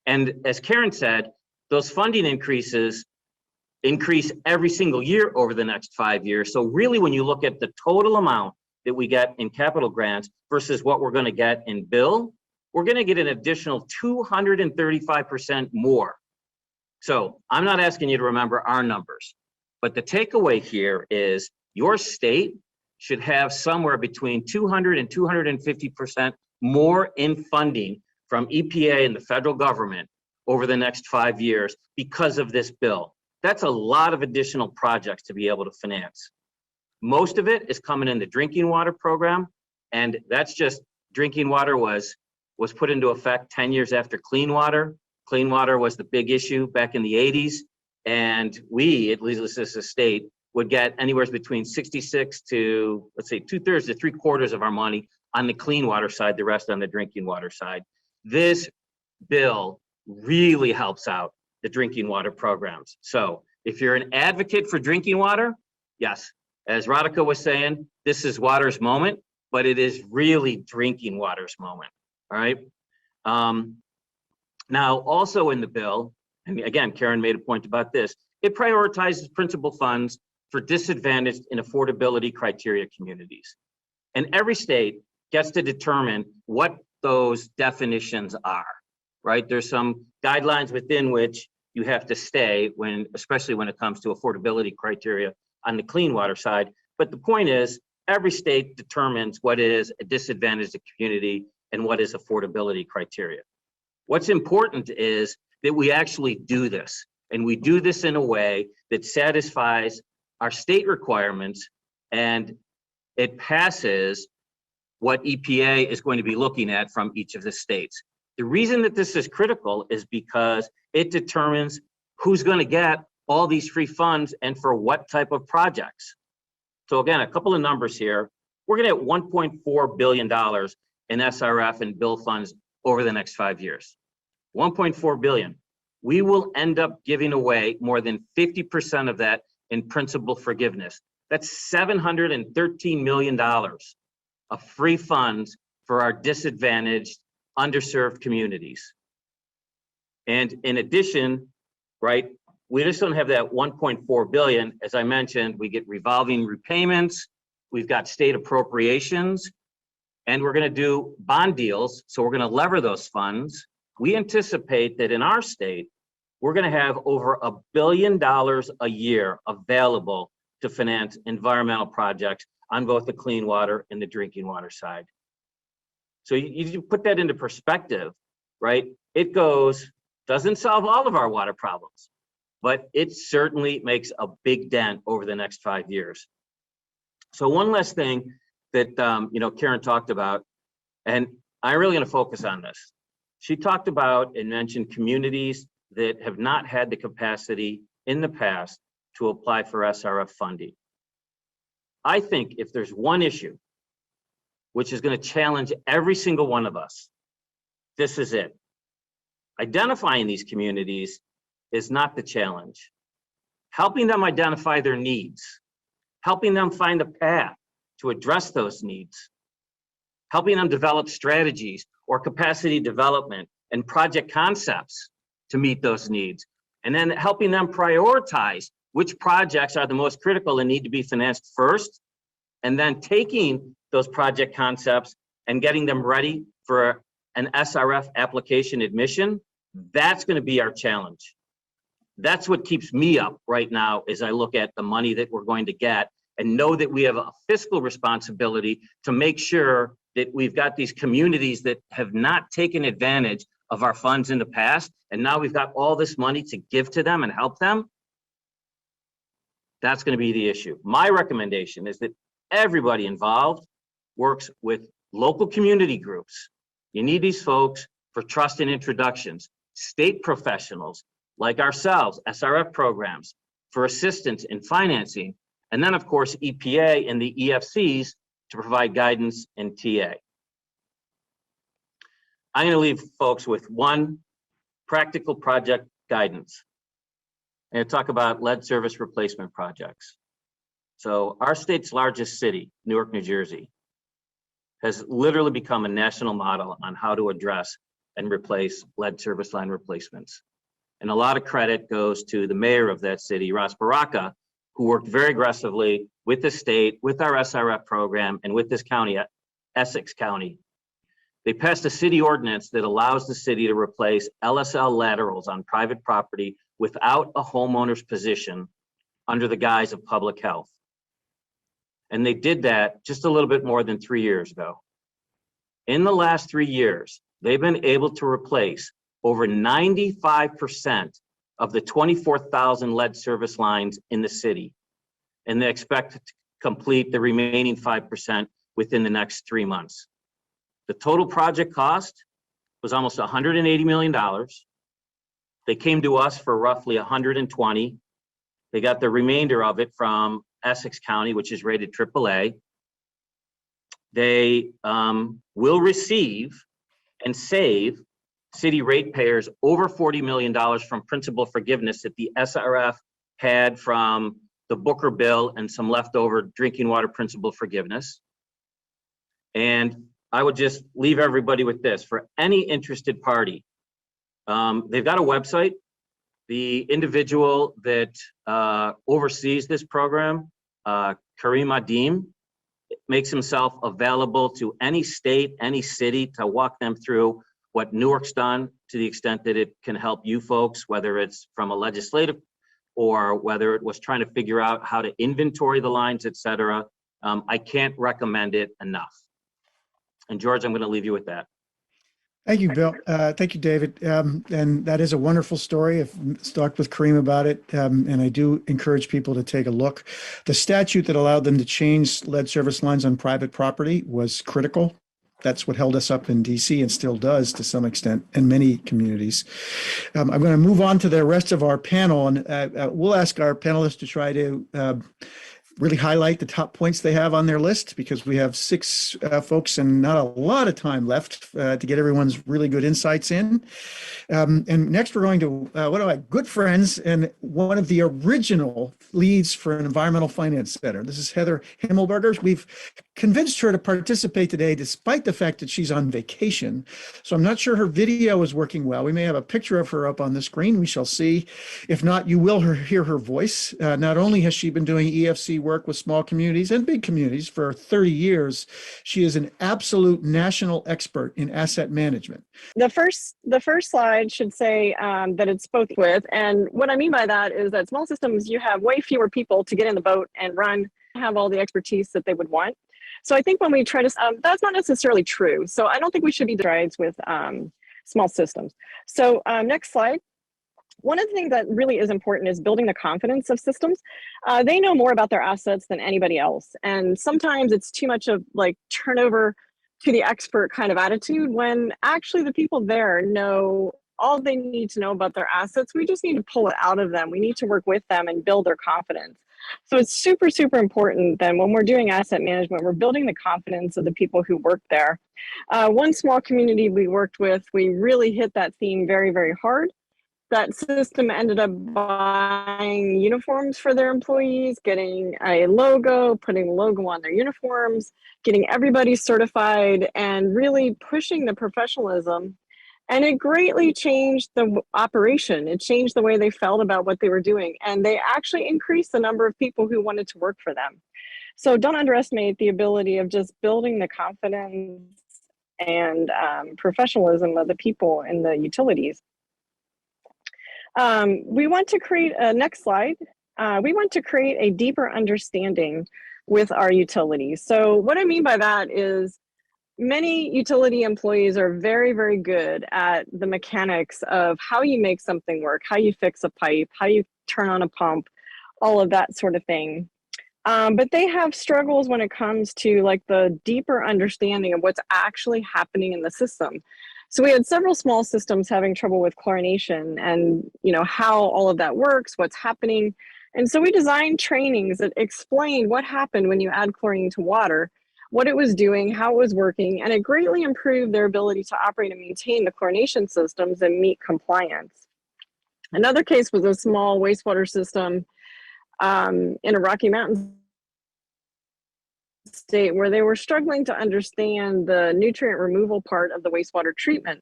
And as Karen said, those funding increases increase every single year over the next 5 years. So really, when you look at the total amount that we get in capital grants versus what we're going to get in Bill, we're going to get an additional 235% more. So I'm not asking you to remember our numbers, but the takeaway here is your state should have somewhere between 200 and 250% more in funding from EPA and the federal government over the next 5 years because of this bill. That's a lot of additional projects to be able to finance. Most of it is coming in the drinking water program, and that's just drinking water was put into effect 10 years after clean water. Clean water was the big issue back in the 80s, and we, at least as a state, would get anywhere between 66 to, let's say, 2/3 to 3/4 of our money on the clean water side, the rest on the drinking water side. This bill really helps out the drinking water programs. So if you're an advocate for drinking water, yes, as Radhika was saying, this is water's moment, but it is really drinking water's moment, all right? Now, also in the bill, and again, Karen made a point about this, it prioritizes principal funds for disadvantaged and affordability criteria communities. And every state gets to determine what those definitions are, right? There's some guidelines within which you have to stay when, especially when it comes to affordability criteria on the clean water side. But the point is, every state determines what is a disadvantaged community and what is affordability criteria. What's important is that we actually do this, and we do this in a way that satisfies our state requirements, and it passes what EPA is going to be looking at from each of the states. The reason that this is critical is because it determines who's going to get all these free funds and for what type of projects. So again, a couple of numbers here. We're going to get $1.4 billion in SRF and bill funds over the next 5 years. 1.4 billion. We will end up giving away more than 50% of that in principal forgiveness. That's $713 million of free funds for our disadvantaged, underserved communities. And in addition, right, we just don't have that 1.4 billion. As I mentioned, we get revolving repayments, we've got state appropriations, and we're going to do bond deals. So we're going to lever those funds. We anticipate that in our state, we're going to have over $1 billion a year available to finance environmental projects on both the clean water and the drinking water side. So you put that into perspective, right? It doesn't solve all of our water problems, but it certainly makes a big dent over the next 5 years. So one last thing that Karen talked about, and I'm really going to focus on this. She talked about and mentioned communities that have not had the capacity in the past to apply for SRF funding. I think if there's one issue which is going to challenge every single one of us, this is it. Identifying these communities is not the challenge. Helping them identify their needs, helping them find a path to address those needs, helping them develop strategies or capacity development and project concepts to meet those needs. and then helping them prioritize which projects are the most critical and need to be financed first, and then taking those project concepts and getting them ready for an SRF application admission. That's going to be our challenge. That's what keeps me up right now as I look at the money that we're going to get and know that we have a fiscal responsibility to make sure that we've got these communities that have not taken advantage of our funds in the past, and now we've got all this money to give to them and help them. That's going to be the issue. My recommendation is that everybody involved works with local community groups. You need these folks for trust and introductions, state professionals like ourselves, SRF programs, for assistance in financing, and then of course EPA and the EFCs to provide guidance and TA. I'm going to leave folks with one practical project guidance. I'm going to talk about lead service replacement projects. So our state's largest city, Newark, New Jersey, has literally become a national model on how to address and replace lead service line replacements. And a lot of credit goes to the mayor of that city, Ross Baraka, who worked very aggressively with the state, with our SRF program, and with this county, Essex County. They passed a city ordinance that allows the city to replace LSL laterals on private property without a homeowner's position under the guise of public health. And they did that just a little bit more than 3 years ago. In the last 3 years, they've been able to replace over 95% of the 24,000 lead service lines in the city. And they expect to complete the remaining 5% within the next 3 months. The total project cost was almost $180 million. They came to us for roughly 120. They got the remainder of it from Essex County, which is rated AAA. They will receive and save city ratepayers over $40 million from principal forgiveness that the SRF had from the Booker bill and some leftover drinking water principal forgiveness. And I would just leave everybody with this. For any interested party, they've got a website. The individual that oversees this program, Karim Adim, makes himself available to any state, any city to walk them through what Newark's done to the extent that it can help you folks, whether it's from a legislative or whether it was trying to figure out how to inventory the lines, et cetera. I can't recommend it enough. And George, I'm going to leave you with that. Thank you, Bill. Thank you, David. And that is a wonderful story. I've talked with Kareem about it, and I do encourage people to take a look. The statute that allowed them to change lead service lines on private property was critical. That's what held us up in DC and still does to some extent in many communities. I'm going to move on to the rest of our panel, and we'll ask our panelists to try to really highlight the top points they have on their list, because we have 6 folks and not a lot of time left to get everyone's really good insights in. And next we're going to one of my good friends and one of the original leads for an environmental finance center. This is Heather Himmelberger. We've convinced her to participate today despite the fact that she's on vacation. So I'm not sure her video is working well. We may have a picture of her up on the screen. We shall see. If not, you will hear her voice. Not only has she been doing EFC work with small communities and big communities for 30 years, she is an absolute national expert in asset management. The first slide should say that it's both with, and what I mean by that is that small systems, you have way fewer people to get in the boat and run, have all the expertise that they would want. So I think when we try to, that's not necessarily true. So I don't think we should be strides with small systems. So next slide. One of the things that really is important is building the confidence of systems. They know more about their assets than anybody else. And sometimes it's too much of like turnover to the expert kind of attitude, when actually the people there know all they need to know about their assets. We just need to pull it out of them. We need to work with them and build their confidence. So it's super, super important that when we're doing asset management, we're building the confidence of the people who work there. One small community we worked with, we really hit that theme very, very hard. That system ended up buying uniforms for their employees, getting a logo, putting a logo on their uniforms, getting everybody certified, and really pushing the professionalism And it greatly changed the operation. It changed the way they felt about what they were doing. And they actually increased the number of people who wanted to work for them. So don't underestimate the ability of just building the confidence and professionalism of the people in the utilities. We want to create a next slide. We want to create a deeper understanding with our utilities. So what I mean by that is many utility employees are very, very good at the mechanics of how you make something work, how you fix a pipe, how you turn on a pump, all of that sort of thing. But they have struggles when it comes to like the deeper understanding of what's actually happening in the system. So we had several small systems having trouble with chlorination and, you know, how all of that works, what's happening. And so we designed trainings that explained what happened when you add chlorine to water, what it was doing, how it was working, and it greatly improved their ability to operate and maintain the chlorination systems and meet compliance. Another case was a small wastewater system in a Rocky Mountains state where they were struggling to understand the nutrient removal part of the wastewater treatment.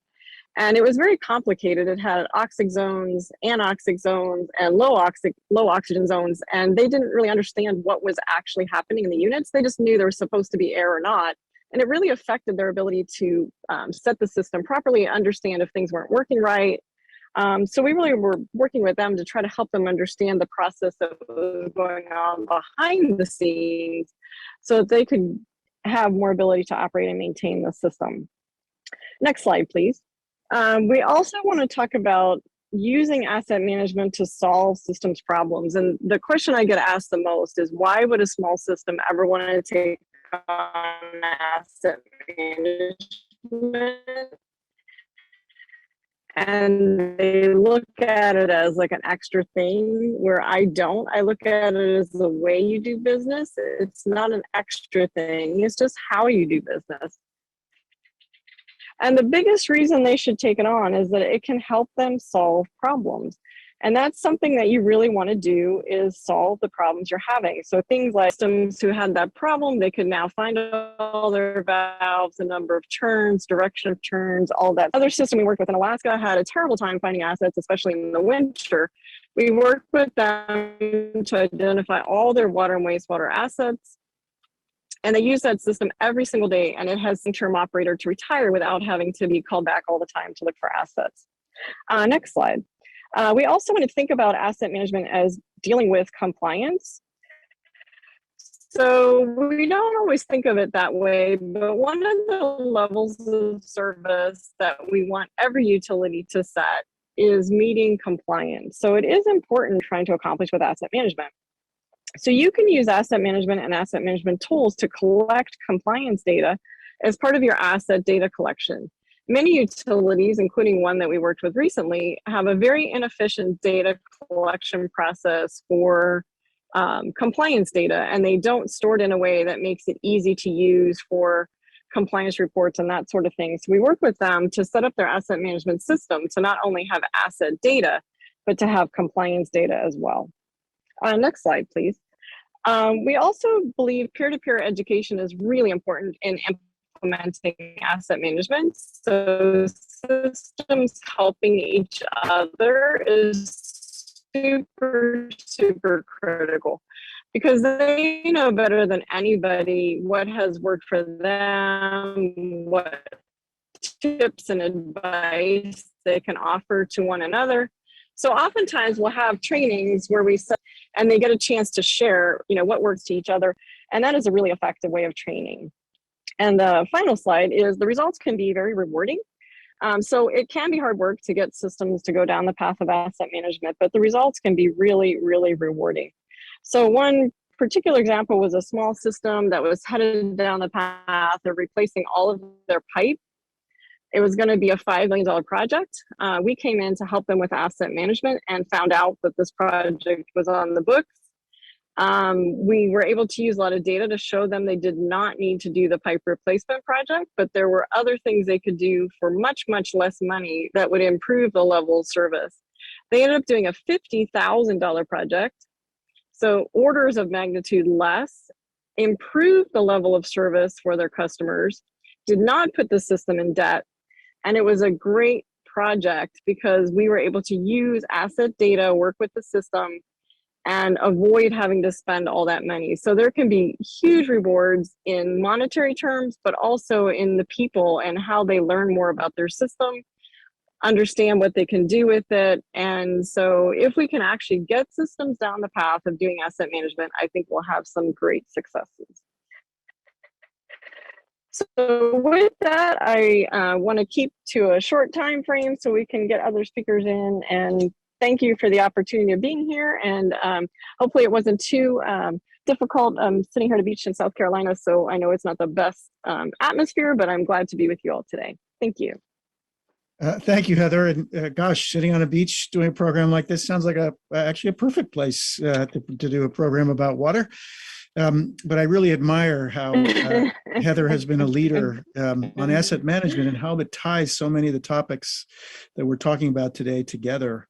And it was very complicated. It had oxic zones, anoxic zones, and low oxygen zones. And they didn't really understand what was actually happening in the units. They just knew there was supposed to be air or not. And it really affected their ability to set the system properly, understand if things weren't working right. So we really were working with them to try to help them understand the process that was going on behind the scenes so that they could have more ability to operate and maintain the system. Next slide, please. We also want to talk about using asset management to solve systems problems. And the question I get asked the most is, why would a small system ever want to take on asset management? And they look at it as like an extra thing, where I don't. I look at it as the way you do business. It's not an extra thing. It's just how you do business. And the biggest reason they should take it on is that it can help them solve problems. And that's something that you really want to do, is solve the problems you're having. So things like systems who had that problem, they could now find all their valves, the number of turns, direction of turns, all that. Other system we worked with in Alaska had a terrible time finding assets, especially in the winter. We worked with them to identify all their water and wastewater assets. And they use that system every single day, and it has a term operator to retire without having to be called back all the time to look for assets. Next slide. We also want to think about asset management as dealing with compliance. So we don't always think of it that way, but one of the levels of service that we want every utility to set is meeting compliance. So it is important trying to accomplish with asset management. So you can use asset management and asset management tools to collect compliance data as part of your asset data collection. Many utilities, including one that we worked with recently, have a very inefficient data collection process for compliance data, and they don't store it in a way that makes it easy to use for compliance reports and that sort of thing. So we work with them to set up their asset management system to not only have asset data, but to have compliance data as well. Next slide, please. We also believe peer-to-peer education is really important in implementing asset management. So systems helping each other is super, super critical, because they know better than anybody what has worked for them, what tips and advice they can offer to one another. So oftentimes we'll have trainings where we set, and they get a chance to share, you know, what works to each other. And that is a really effective way of training. And the final slide is the results can be very rewarding. So it can be hard work to get systems to go down the path of asset management, but the results can be really, really rewarding. So one particular example was a small system that was headed down the path of replacing all of their pipe. It was going to be a $5 million project. We came in to help them with asset management and found out that this project was on the books. We were able to use a lot of data to show them they did not need to do the pipe replacement project, but there were other things they could do for much, much less money that would improve the level of service. They ended up doing a $50,000 project, so orders of magnitude less, improved the level of service for their customers, did not put the system in debt, and it was a great project because we were able to use asset data, work with the system, and avoid having to spend all that money. So there can be huge rewards in monetary terms, but also in the people and how they learn more about their system, understand what they can do with it. And so if we can actually get systems down the path of doing asset management, I think we'll have some great successes. So with that, I want to keep to a short time frame so we can get other speakers in, and thank you for the opportunity of being here. And hopefully it wasn't too difficult. I'm sitting here at a beach in South Carolina, so I know it's not the best atmosphere, but I'm glad to be with you all today. Thank you. Thank you, Heather. And gosh, sitting on a beach doing a program like this sounds like actually a perfect place to do a program about water. But I really admire how Heather has been a leader on asset management and how it ties so many of the topics that we're talking about today together,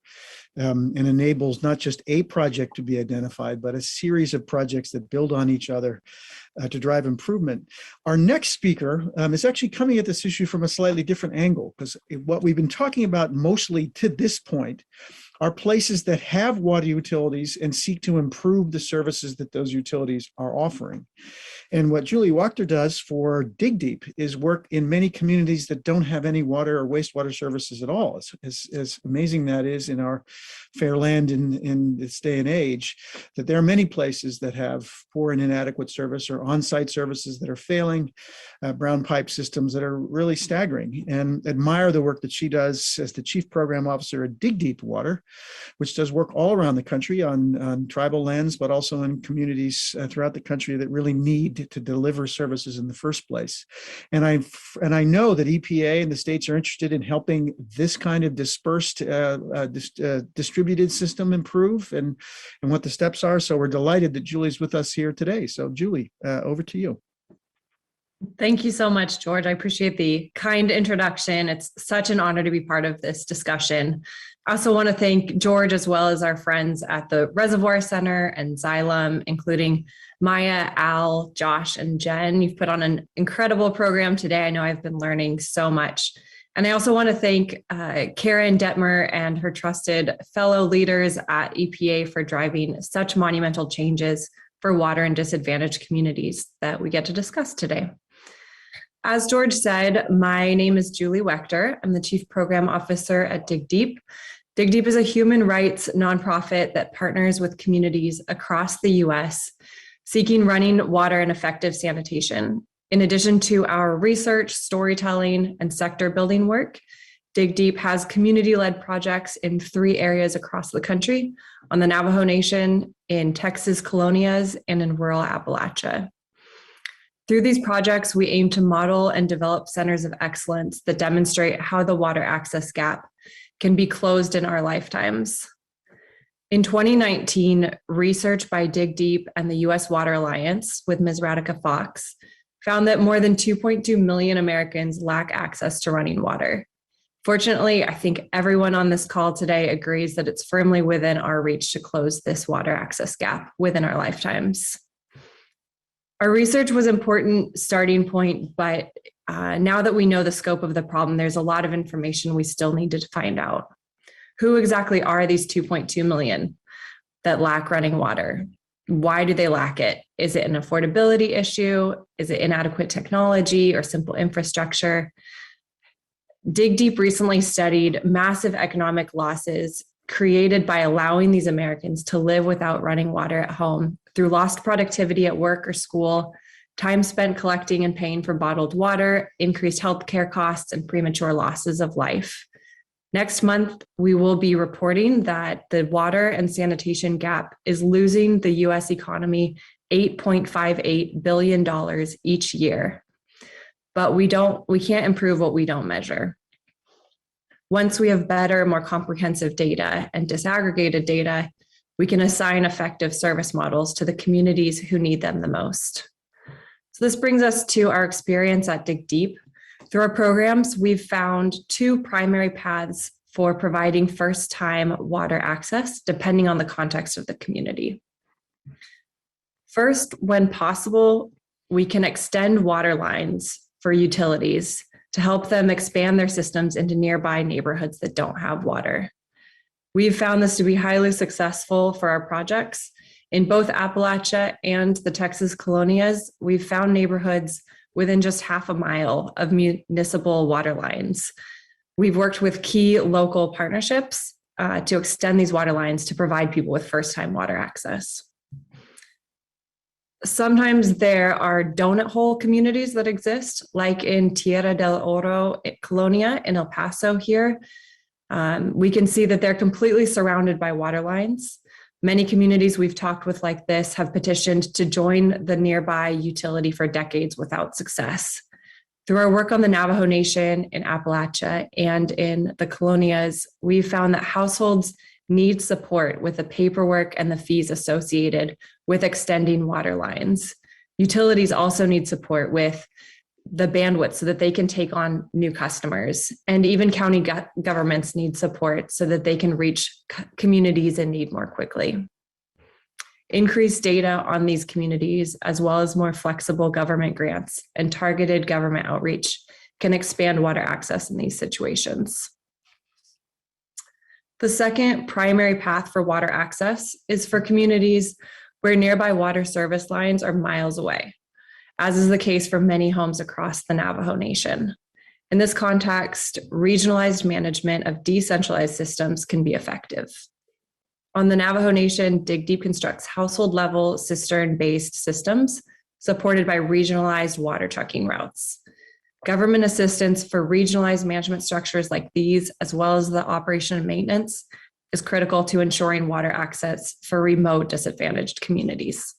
and enables not just a project to be identified, but a series of projects that build on each other to drive improvement. Our next speaker is actually coming at this issue from a slightly different angle, because what we've been talking about mostly to this point are places that have water utilities and seek to improve the services that those utilities are offering. And what Julie Wachter does for Dig Deep is work in many communities that don't have any water or wastewater services at all. As amazing that is in our fair land in this day and age, that there are many places that have poor and inadequate service or on-site services that are failing, brown pipe systems that are really staggering, and admire the work that she does as the Chief Program Officer at Dig Deep Water, which does work all around the country on tribal lands, but also in communities throughout the country that really need to deliver services in the first place. And I know that EPA and the states are interested in helping this kind of dispersed, distributed system improve and what the steps are. So we're delighted that Julie's with us here today. So Julie, over to you. Thank you so much, George. I appreciate the kind introduction. It's such an honor to be part of this discussion. I also want to thank George as well as our friends at the Reservoir Center and Xylem, including Maya, Al, Josh, and Jen. You've put on an incredible program today. I know I've been learning so much. And I also want to thank Karen Detmer and her trusted fellow leaders at EPA for driving such monumental changes for water and disadvantaged communities that we get to discuss today. As George said, my name is Julie Wachter. I'm the Chief Program Officer at Dig Deep. Dig Deep is a human rights nonprofit that partners with communities across the U.S. seeking running water and effective sanitation. In addition to our research, storytelling, and sector building work, Dig Deep has community-led projects in 3 areas across the country: on the Navajo Nation, in Texas Colonias, and in rural Appalachia. Through these projects, we aim to model and develop centers of excellence that demonstrate how the water access gap can be closed in our lifetimes. In 2019, research by Dig Deep and the U.S. Water Alliance with Ms. Radhika Fox found that more than 2.2 million Americans lack access to running water. Fortunately, I think everyone on this call today agrees that it's firmly within our reach to close this water access gap within our lifetimes. Our research was an important starting point, but now that we know the scope of the problem, there's a lot of information we still need to find out. Who exactly are these 2.2 million that lack running water? Why do they lack it? Is it an affordability issue? Is it inadequate technology or simple infrastructure? Dig Deep recently studied massive economic losses created by allowing these Americans to live without running water at home through lost productivity at work or school, time spent collecting and paying for bottled water, increased healthcare costs, and premature losses of life. Next month, we will be reporting that the water and sanitation gap is losing the US economy $8.58 billion each year. But we can't improve what we don't measure. Once we have better, more comprehensive data and disaggregated data, we can assign effective service models to the communities who need them the most. So this brings us to our experience at Dig Deep. Through our programs, we've found 2 primary paths for providing first-time water access, depending on the context of the community. First, when possible, we can extend water lines for utilities to help them expand their systems into nearby neighborhoods that don't have water. We've found this to be highly successful for our projects. In both Appalachia and the Texas colonias, we've found neighborhoods within just half a mile of municipal water lines. We've worked with key local partnerships to extend these water lines to provide people with first-time water access. Sometimes there are donut hole communities that exist, like in Tierra del Oro Colonia in El Paso here. We can see that they're completely surrounded by water lines. Many communities we've talked with like this have petitioned to join the nearby utility for decades without success. Through our work on the Navajo Nation in Appalachia and in the colonias, we've found that households need support with the paperwork and the fees associated with extending water lines. Utilities also need support with the bandwidth so that they can take on new customers, and even county governments need support so that they can reach communities in need more quickly. Increased data on these communities, as well as more flexible government grants and targeted government outreach, can expand water access in these situations. The second primary path for water access is for communities where nearby water service lines are miles away, as is the case for many homes across the Navajo Nation. In this context, regionalized management of decentralized systems can be effective. On the Navajo Nation, Dig Deep constructs household-level cistern-based systems supported by regionalized water trucking routes. Government assistance for regionalized management structures like these, as well as the operation and maintenance, is critical to ensuring water access for remote disadvantaged communities.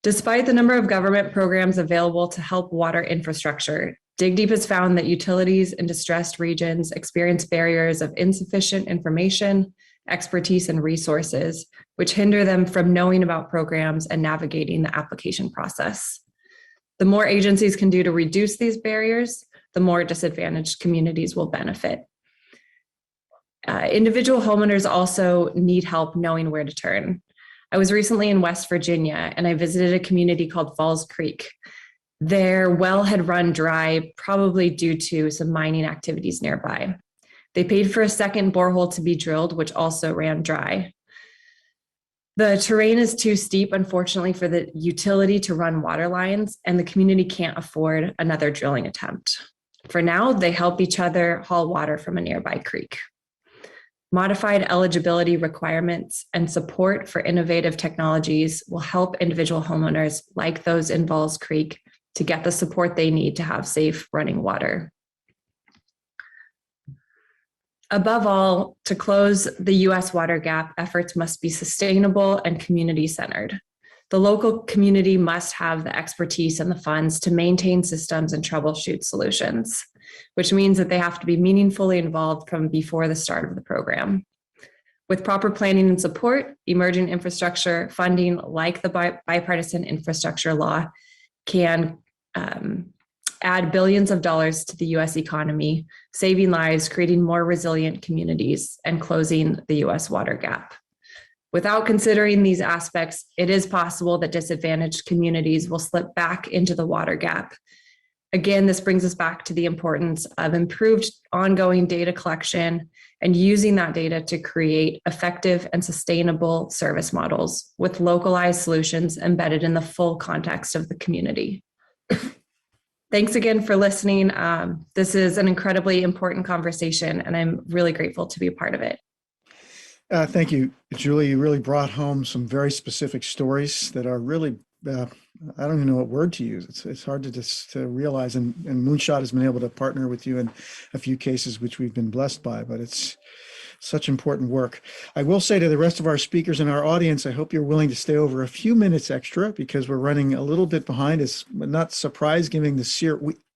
Despite the number of government programs available to help water infrastructure, Dig Deep has found that utilities in distressed regions experience barriers of insufficient information, expertise, and resources, which hinder them from knowing about programs and navigating the application process. The more agencies can do to reduce these barriers, the more disadvantaged communities will benefit. Individual homeowners also need help knowing where to turn. I was recently in West Virginia and I visited a community called Falls Creek. Their well had run dry, probably due to some mining activities nearby. They paid for a second borehole to be drilled, which also ran dry. The terrain is too steep, unfortunately, for the utility to run water lines, and the community can't afford another drilling attempt. For now, they help each other haul water from a nearby creek. Modified eligibility requirements and support for innovative technologies will help individual homeowners like those in Falls Creek to get the support they need to have safe running water. Above all, to close the US water gap, efforts must be sustainable and community-centered. The local community must have the expertise and the funds to maintain systems and troubleshoot solutions, which means that they have to be meaningfully involved from before the start of the program. With proper planning and support, emerging infrastructure funding like the bipartisan infrastructure law can add billions of dollars to the US economy, saving lives, creating more resilient communities, and closing the US water gap. Without considering these aspects, it is possible that disadvantaged communities will slip back into the water gap. Again, this brings us back to the importance of improved ongoing data collection and using that data to create effective and sustainable service models with localized solutions embedded in the full context of the community. Thanks again for listening. This is an incredibly important conversation, and I'm really grateful to be a part of it. Thank you, Julie. You really brought home some very specific stories that are really, I don't even know what word to use. It's hard to realize, and Moonshot has been able to partner with you in a few cases, which we've been blessed by, but it's such important work. I will say to the rest of our speakers in our audience, I hope you're willing to stay over a few minutes extra because we're running a little bit behind. It's not surprised given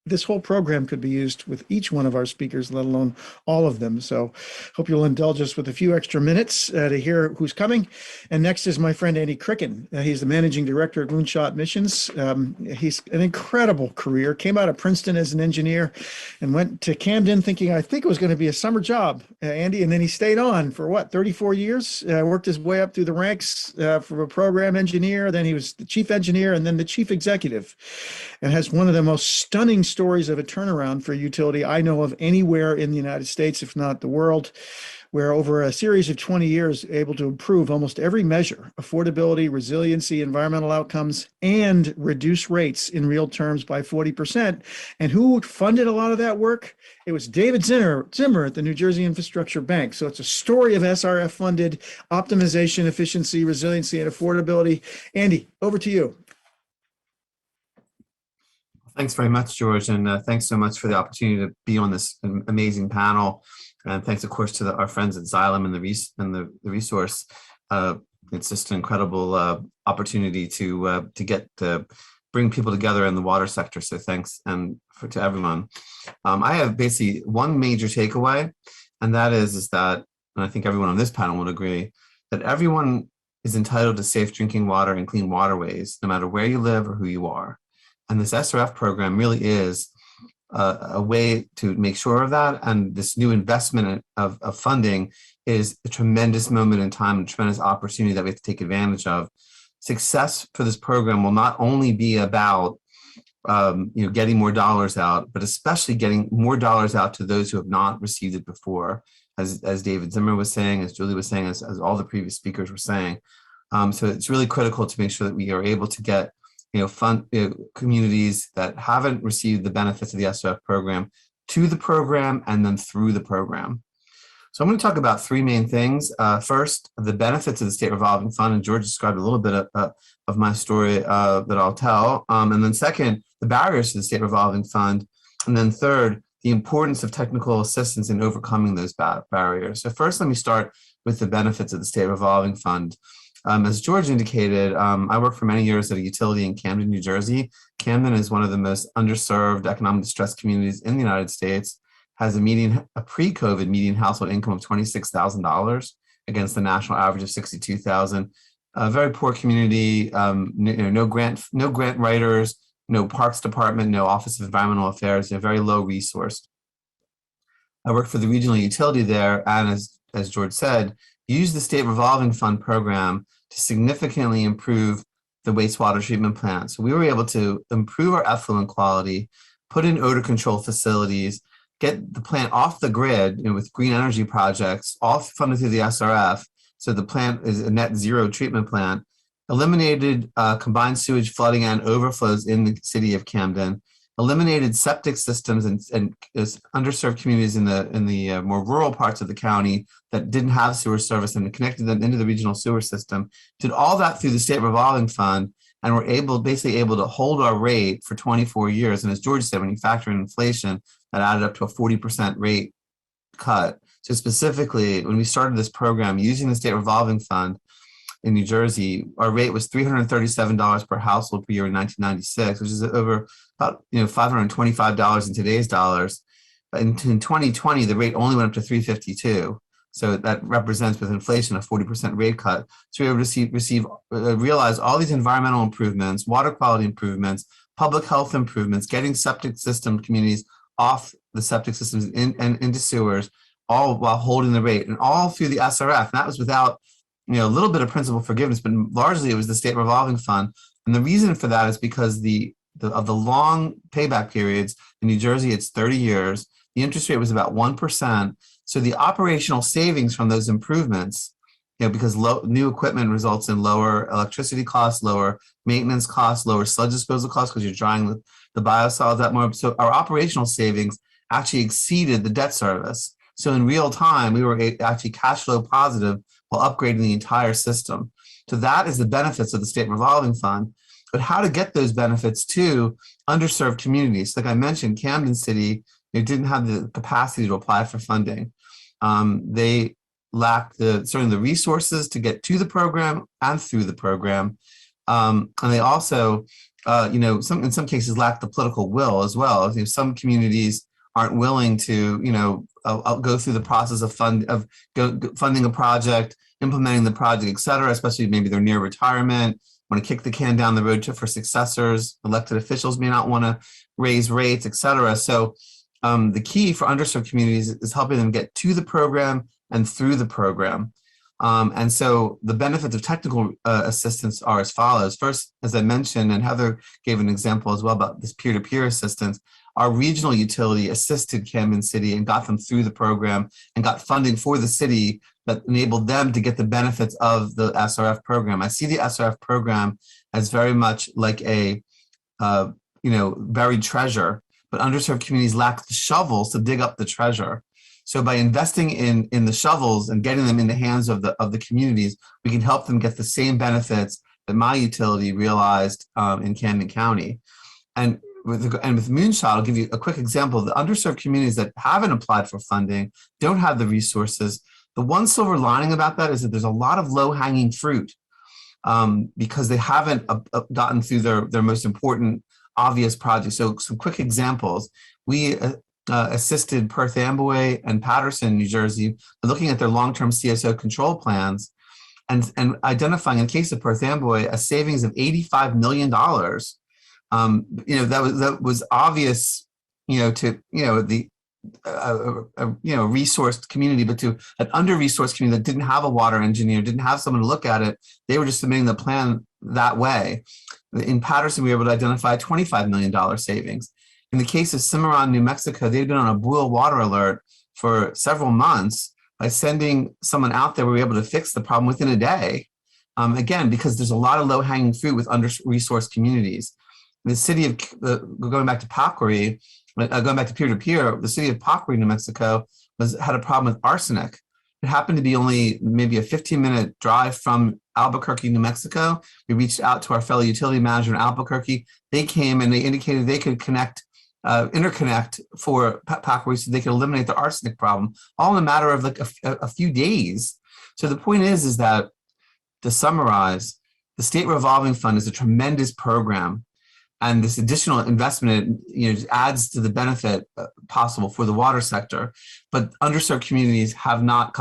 this whole program could be used with each one of our speakers, let alone all of them. So hope you'll indulge us with a few extra minutes to hear who's coming. And next is my friend, Andy Cricken. He's the managing director at Moonshot Missions. He's an incredible career, came out of Princeton as an engineer and went to Camden thinking, I think it was going to be a summer job, Andy. And then he stayed on for 34 years, worked his way up through the ranks from a program engineer. Then he was the chief engineer and then the chief executive, and has one of the most stunning stories of a turnaround for utility I know of anywhere in the United States, if not the world, where over a series of 20 years, able to improve almost every measure, affordability, resiliency, environmental outcomes, and reduce rates in real terms by 40%. And who funded a lot of that work? It was David Zimmer at the New Jersey Infrastructure Bank. So it's a story of SRF funded optimization, efficiency, resiliency, and affordability. Andy, over to you. Thanks very much, George, and thanks so much for the opportunity to be on this amazing panel. And thanks, of course, to our friends at Xylem and the resource. It's just an incredible opportunity to bring people together in the water sector. So thanks to everyone. I have basically one major takeaway, and that is that, and I think everyone on this panel would agree, that everyone is entitled to safe drinking water and clean waterways, no matter where you live or who you are. And this SRF program really is a way to make sure of that. And this new investment of funding is a tremendous moment in time, a tremendous opportunity that we have to take advantage of. Success for this program will not only be about getting more dollars out, but especially getting more dollars out to those who have not received it before, as David Zimmer was saying, as Julie was saying, as all the previous speakers were saying. So it's really critical to make sure that we are able to get fund communities that haven't received the benefits of the SRF program to the program and then through the program. So I'm going to talk about three main things. First, the benefits of the state revolving fund, and George described a little bit of my story that I'll tell. And then second, the barriers to the state revolving fund. And then third, the importance of technical assistance in overcoming those barriers. So first, let me start with the benefits of the state revolving fund. As George indicated, I worked for many years at a utility in Camden, New Jersey. Camden is one of the most underserved economic distressed communities in the United States, has a pre-COVID median household income of $26,000 against the national average of $62,000. A very poor community, no grant writers, no parks department, no Office of Environmental Affairs, they're very low resourced. I worked for the regional utility there, and as George said, used the state revolving fund program to significantly improve the wastewater treatment plant. So we were able to improve our effluent quality, put in odor control facilities, get the plant off the grid with green energy projects, all funded through the SRF. So the plant is a net zero treatment plant, eliminated combined sewage flooding and overflows in the city of Camden, eliminated septic systems and underserved communities in the more rural parts of the county that didn't have sewer service and connected them into the regional sewer system. Did all that through the state revolving fund, and were basically able to hold our rate for 24 years. And as George said, when you factor in inflation, that added up to a 40% rate cut. So specifically, when we started this program using the state revolving fund in New Jersey, our rate was $337 per household per year in 1996, which is over about $525 in today's dollars. But in 2020, the rate only went up to $352. So that represents, with inflation, a 40% rate cut. So we were able to realize all these environmental improvements, water quality improvements, public health improvements, getting septic system communities off the septic systems and into sewers, all while holding the rate, and all through the SRF. And that was without a little bit of principal forgiveness, but largely it was the state revolving fund. And the reason for that is because of the long payback periods. In New Jersey, it's 30 years. The interest rate was about 1%. So the operational savings from those improvements, because new equipment results in lower electricity costs, lower maintenance costs, lower sludge disposal costs, because you're drying the biosolids that more. So our operational savings actually exceeded the debt service. So in real time, we were actually cash flow positive while upgrading the entire system. So that is the benefits of the state revolving fund. But how to get those benefits to underserved communities? Like I mentioned, Camden City, they didn't have the capacity to apply for funding. They lacked certainly the resources to get to the program and through the program. And they also, in some cases lack the political will as well. Some communities aren't willing to, go through the process of funding a project, implementing the project, et cetera, especially maybe they're near retirement, want to kick the can down the road for successors. Elected officials may not want to raise rates, et cetera. So the key for underserved communities is helping them get to the program and through the program. And so the benefits of technical assistance are as follows. First, as I mentioned, and Heather gave an example as well about this peer-to-peer assistance, our regional utility assisted Camden City and got them through the program and got funding for the city that enabled them to get the benefits of the SRF program. I see the SRF program as very much like a buried treasure, but underserved communities lack the shovels to dig up the treasure. So by investing in the shovels and getting them in the hands of the communities, we can help them get the same benefits that my utility realized in Camden County. And with Moonshot, I'll give you a quick example. The underserved communities that haven't applied for funding don't have the resources. The one silver lining about that is that there's a lot of low-hanging fruit because they haven't gotten through their most important, obvious projects. So some quick examples. We assisted Perth Amboy and Paterson, New Jersey, looking at their long-term CSO control plans and identifying, in the case of Perth Amboy, a savings of $85 million. That was obvious, to the resourced community, but to an under-resourced community that didn't have a water engineer, didn't have someone to look at it. They were just submitting the plan that way. In Paterson, we were able to identify a $25 million savings. In the case of Cimarron, New Mexico, they'd been on a boil water alert for several months. By sending someone out there, we were able to fix the problem within a day. Again, because there's a lot of low-hanging fruit with under-resourced communities. The city of, going back to Packery, going back to peer-to-peer, the city of Packery, New Mexico, had a problem with arsenic. It happened to be only maybe a 15-minute drive from Albuquerque, New Mexico. We reached out to our fellow utility manager in Albuquerque. They came and they indicated they could interconnect for Packery so they could eliminate the arsenic problem, all in a matter of like a few days. So the point is that, to summarize, the State Revolving Fund is a tremendous program. And this additional investment, adds to the benefit possible for the water sector, but underserved communities have not,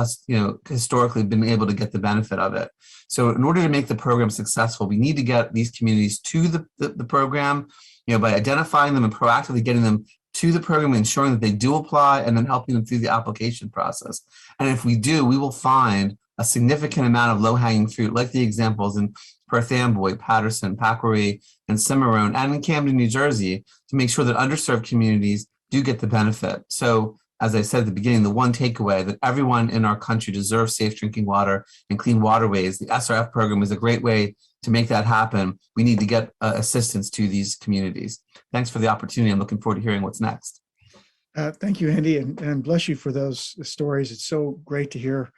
historically been able to get the benefit of it. So in order to make the program successful, we need to get these communities to the program, by identifying them and proactively getting them to the program, ensuring that they do apply, and then helping them through the application process. And if we do, we will find a significant amount of low-hanging fruit, like the examples in Perth Amboy, Paterson, Packery, and Cimarron, and in Camden, New Jersey, to make sure that underserved communities do get the benefit. So, as I said at the beginning, the one takeaway that everyone in our country deserves safe drinking water and clean waterways. The SRF program is a great way to make that happen. We need to get assistance to these communities. Thanks for the opportunity. I'm looking forward to hearing what's next. Thank you, Andy, and bless you for those stories. It's so great to hear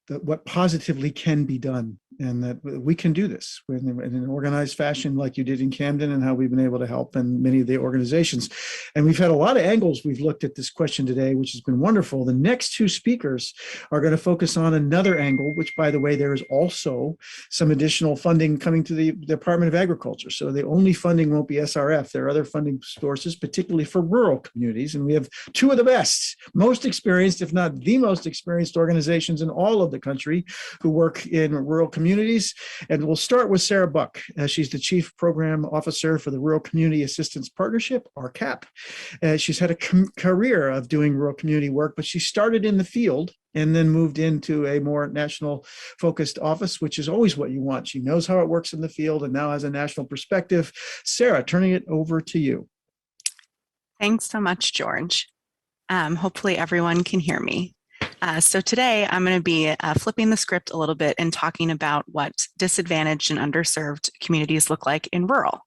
what positively can be done, and that we can do this in an organized fashion like you did in Camden, and how we've been able to help in many of the organizations. And we've had a lot of angles we've looked at this question today, which has been wonderful. The next two speakers are going to focus on another angle, which, by the way, there is also some additional funding coming to the Department of Agriculture. So the only funding won't be SRF. There are other funding sources, particularly for rural communities. And we have two of the best, most experienced, if not the most experienced organizations in all of the country who work in rural communities. And we'll start with Sarah Buck. She's the Chief Program Officer for the Rural Community Assistance Partnership, RCAP. She's had a career of doing rural community work, but she started in the field and then moved into a more national focused office, which is always what you want. She knows how it works in the field and now has a national perspective. Sarah, turning it over to you. Thanks so much, George. Hopefully everyone can hear me. So today I'm going to be flipping the script a little bit and talking about what disadvantaged and underserved communities look like in rural.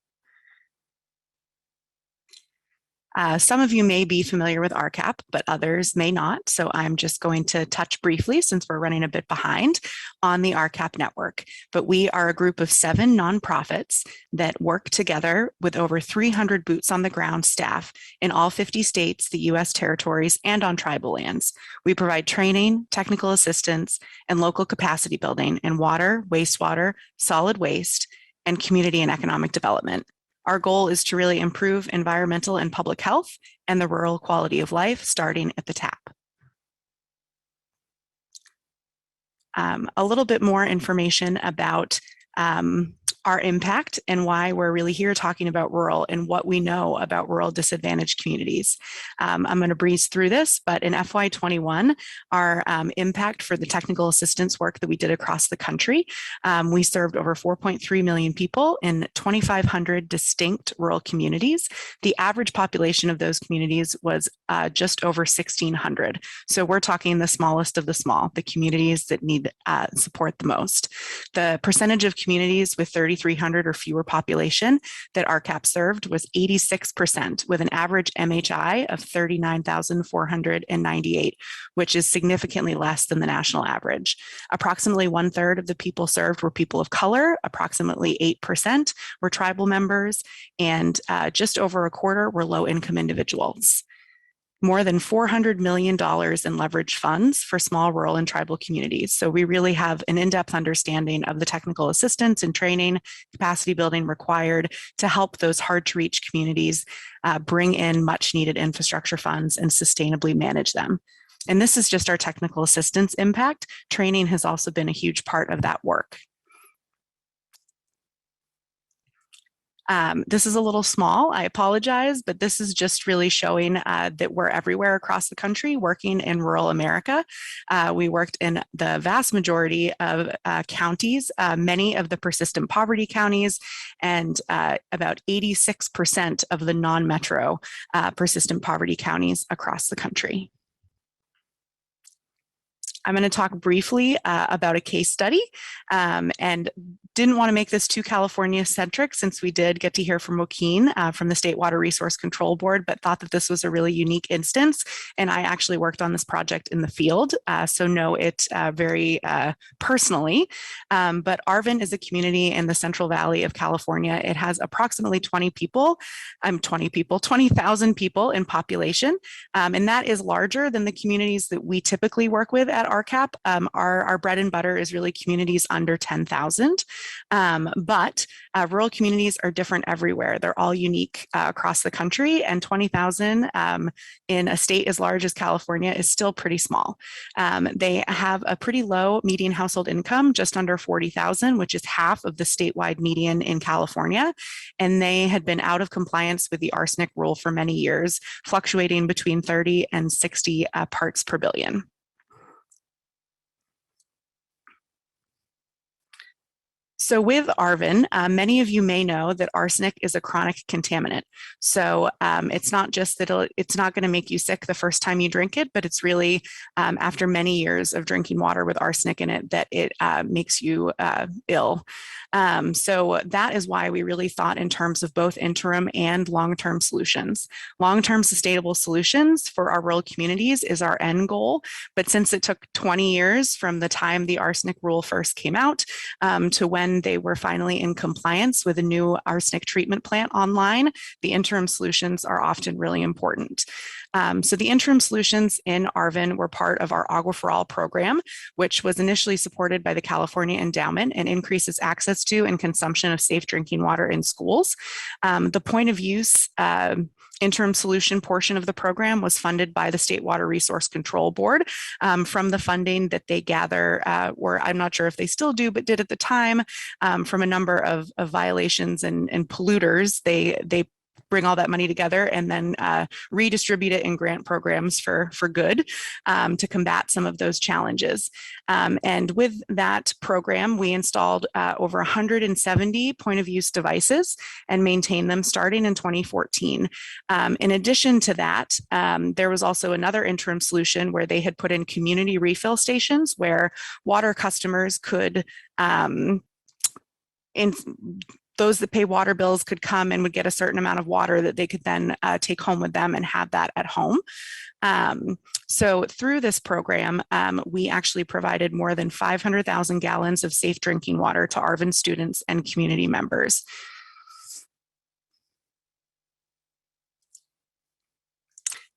Some of you may be familiar with RCAP, but others may not. So I'm just going to touch briefly, since we're running a bit behind, on the RCAP network. But we are a group of 7 nonprofits that work together with over 300 boots on the ground staff in all 50 states, the US territories, and on tribal lands. We provide training, technical assistance, and local capacity building in water, wastewater, solid waste, and community and economic development. Our goal is to really improve environmental and public health and the rural quality of life, starting at the tap. A little bit more information about our impact and why we're really here talking about rural and what we know about rural disadvantaged communities. I'm going to breeze through this, but in FY21, our impact for the technical assistance work that we did across the country, we served over 4.3 million people in 2,500 distinct rural communities. The average population of those communities was just over 1,600. So we're talking the smallest of the small, the communities that need support the most. The percentage of communities with 3,300 or fewer population that RCAP served was 86%, with an average MHI of 39,498, which is significantly less than the national average. Approximately 1/3 of the people served were people of color, approximately 8% were tribal members, and just over a quarter were low-income individuals. More than $400 million in leveraged funds for small, rural, and tribal communities. So we really have an in-depth understanding of the technical assistance and training, capacity building required to help those hard-to-reach communities bring in much-needed infrastructure funds and sustainably manage them. And this is just our technical assistance impact. Training has also been a huge part of that work. This is a little small, I apologize, but this is just really showing that we're everywhere across the country working in rural America. We worked in the vast majority of counties, many of the persistent poverty counties, and about 86% of the non-metro persistent poverty counties across the country. I'm going to talk briefly about a case study and didn't want to make this too California centric since we did get to hear from Joaquin from the State Water Resource Control Board, but thought that this was a really unique instance. And I actually worked on this project in the field, so know it very personally. But Arvin is a community in the Central Valley of California. It has approximately 20,000 people in population. And that is larger than the communities that we typically work with at RCAP. Our bread and butter is really communities under 10,000. But rural communities are different everywhere. They're all unique across the country, and 20,000 in a state as large as California is still pretty small. They have a pretty low median household income, just under 40,000, which is half of the statewide median in California. And they had been out of compliance with the arsenic rule for many years, fluctuating between 30 and 60 parts per billion. So with Arvin, many of you may know that arsenic is a chronic contaminant. So it's not just that it's not going to make you sick the first time you drink it, but it's really after many years of drinking water with arsenic in it that it makes you ill. So that is why we really thought in terms of both interim and long-term solutions. Long-term sustainable solutions for our rural communities is our end goal. But since it took 20 years from the time the arsenic rule first came out to when they were finally in compliance with a new arsenic treatment plant online, the interim solutions are often really important. So the interim solutions in Arvin were part of our Agua for All program, which was initially supported by the California Endowment and increases access to and consumption of safe drinking water in schools. The point of use interim solution portion of the program was funded by the State Water Resource Control Board from the funding that they gather, or I'm not sure if they still do, but did at the time, from a number of violations and polluters. They bring all that money together and then redistribute it in grant programs for good to combat some of those challenges. And with that program, we installed over 170 point of use devices and maintained them starting in 2014. In addition to that, there was also another interim solution where they had put in community refill stations where water customers could those that pay water bills could come and would get a certain amount of water that they could then take home with them and have that at home. So through this program, we actually provided more than 500,000 gallons of safe drinking water to Arvin students and community members.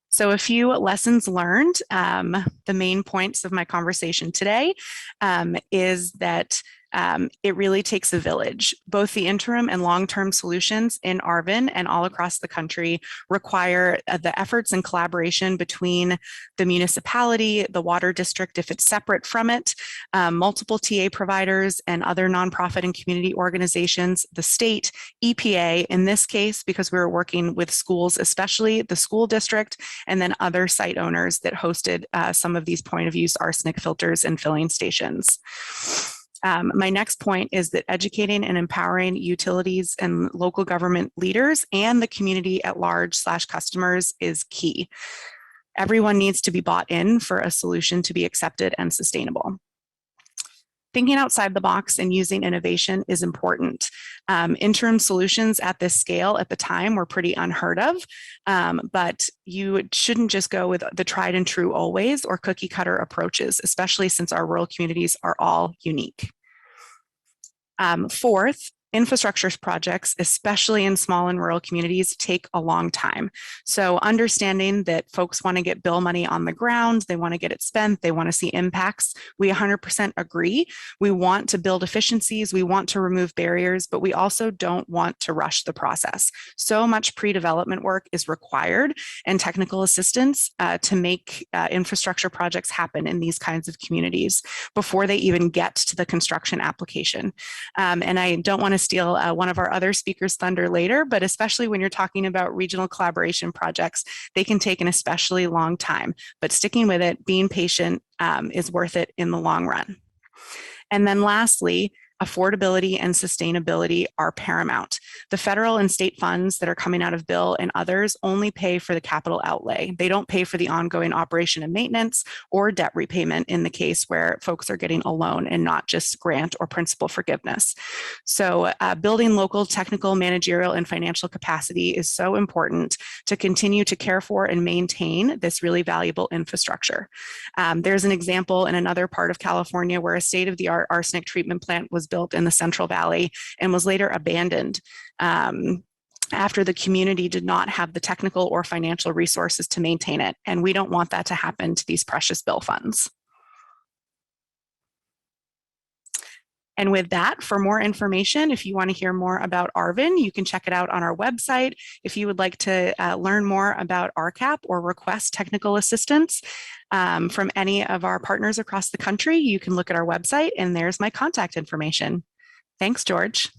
So a few lessons learned. The main points of my conversation today is that It really takes a village. Both the interim and long-term solutions in Arvin and all across the country require the efforts and collaboration between the municipality, the water district, if it's separate from it, multiple TA providers and other nonprofit and community organizations, the state, EPA, in this case, because we were working with schools, especially the school district, and then other site owners that hosted some of these point of use arsenic filters and filling stations. My next point is that educating and empowering utilities and local government leaders and the community at large / customers is key. Everyone needs to be bought in for a solution to be accepted and sustainable. Thinking outside the box and using innovation is important. Interim solutions at this scale at the time were pretty unheard of, but you shouldn't just go with the tried and true always or cookie cutter approaches, especially since our rural communities are all unique. Fourth, infrastructure projects, especially in small and rural communities, take a long time. So understanding that folks want to get bill money on the ground, they want to get it spent, they want to see impacts, we 100% agree. We want to build efficiencies, we want to remove barriers, but we also don't want to rush the process. So much pre-development work is required and technical assistance to make infrastructure projects happen in these kinds of communities before they even get to the construction application. And I don't want to steal one of our other speakers' thunder later, but especially when you're talking about regional collaboration projects, they can take an especially long time, but sticking with it, being patient is worth it in the long run. And then lastly, affordability and sustainability are paramount. The federal and state funds that are coming out of bill and others only pay for the capital outlay. They don't pay for the ongoing operation and maintenance or debt repayment in the case where folks are getting a loan and not just grant or principal forgiveness. So building local technical, managerial, and financial capacity is so important to continue to care for and maintain this really valuable infrastructure. There's an example in another part of California where a state-of-the-art arsenic treatment plant was built in the Central Valley and was later abandoned after the community did not have the technical or financial resources to maintain it. And we don't want that to happen to these precious bill funds. And with that, for more information, if you want to hear more about Arvin, you can check it out on our website. If you would like to learn more about RCAP or request technical assistance from any of our partners across the country, you can look at our website and there's my contact information. Thanks, George.